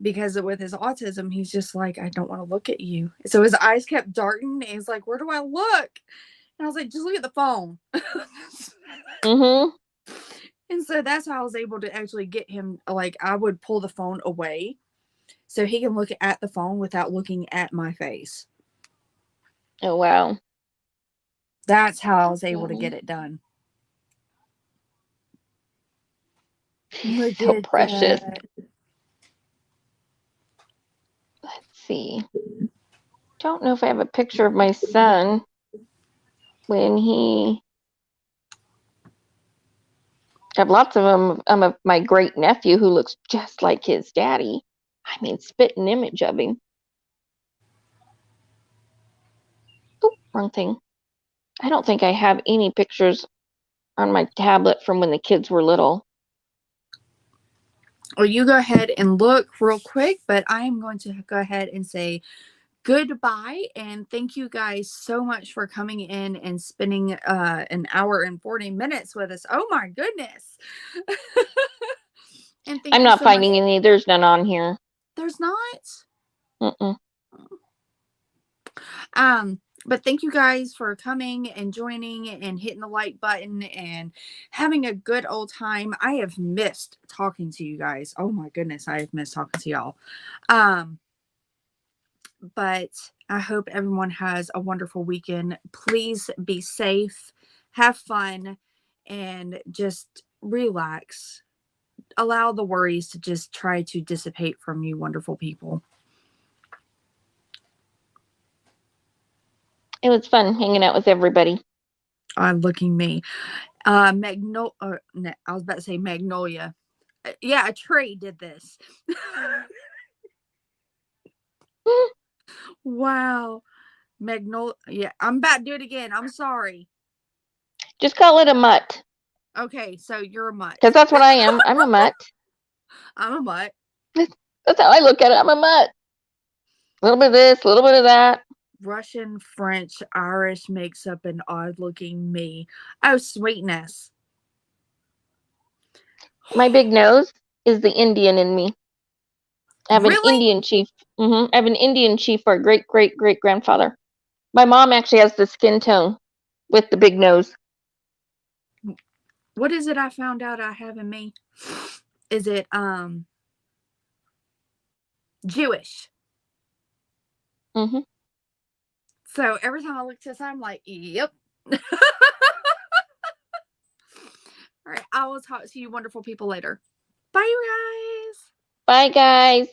because with his autism, he's just like, I don't want to look at you. So his eyes kept darting, and he's like, where do I look? And I was like, just look at the phone. Mm-hmm. And so that's how I was able to actually get him. Like, I would pull the phone away so he can look at the phone without looking at my face. Oh, wow. That's how I was able to get it done. Look so precious. That. Let's see. Don't know if I have a picture of my son when he. I have lots of them of my great nephew who looks just like his daddy. I mean, spitting image of him. Wrong thing. I don't think I have any pictures on my tablet from when the kids were little. Well, you go ahead and look real quick, but I am going to go ahead and say goodbye, and thank you guys so much for coming in and spending an hour and 40 minutes with us. Oh my goodness. And thank I'm you not so finding much. any. There's none on here. There's not. Mm-mm. But thank you guys for coming and joining and hitting the like button and having a good old time. I have missed talking to you guys. Oh my goodness, I have missed talking to y'all. But I hope everyone has a wonderful weekend. Please be safe, have fun, and just relax. Allow the worries to just try to dissipate from you wonderful people. It was fun hanging out with everybody. Looking me. I was about to say Magnolia. Yeah, a tree did this. Wow. Magnolia. Yeah, I'm about to do it again. I'm sorry. Just call it a mutt. Okay, so you're a mutt. Because that's what I am. I'm a mutt. I'm a mutt. That's how I look at it. I'm a mutt. A little bit of this, a little bit of that. Russian, French, Irish makes up an odd looking me. Oh, sweetness. My big nose is the Indian in me. I have an Really? Indian chief. I have an Indian chief for a great, great, great grandfather. My mom actually has the skin tone with the big nose. What is it I found out I have in me? Is it Jewish? So every time I look at this, I'm like, yep. All right, I will talk to you wonderful people later. Bye, you guys. Bye, guys.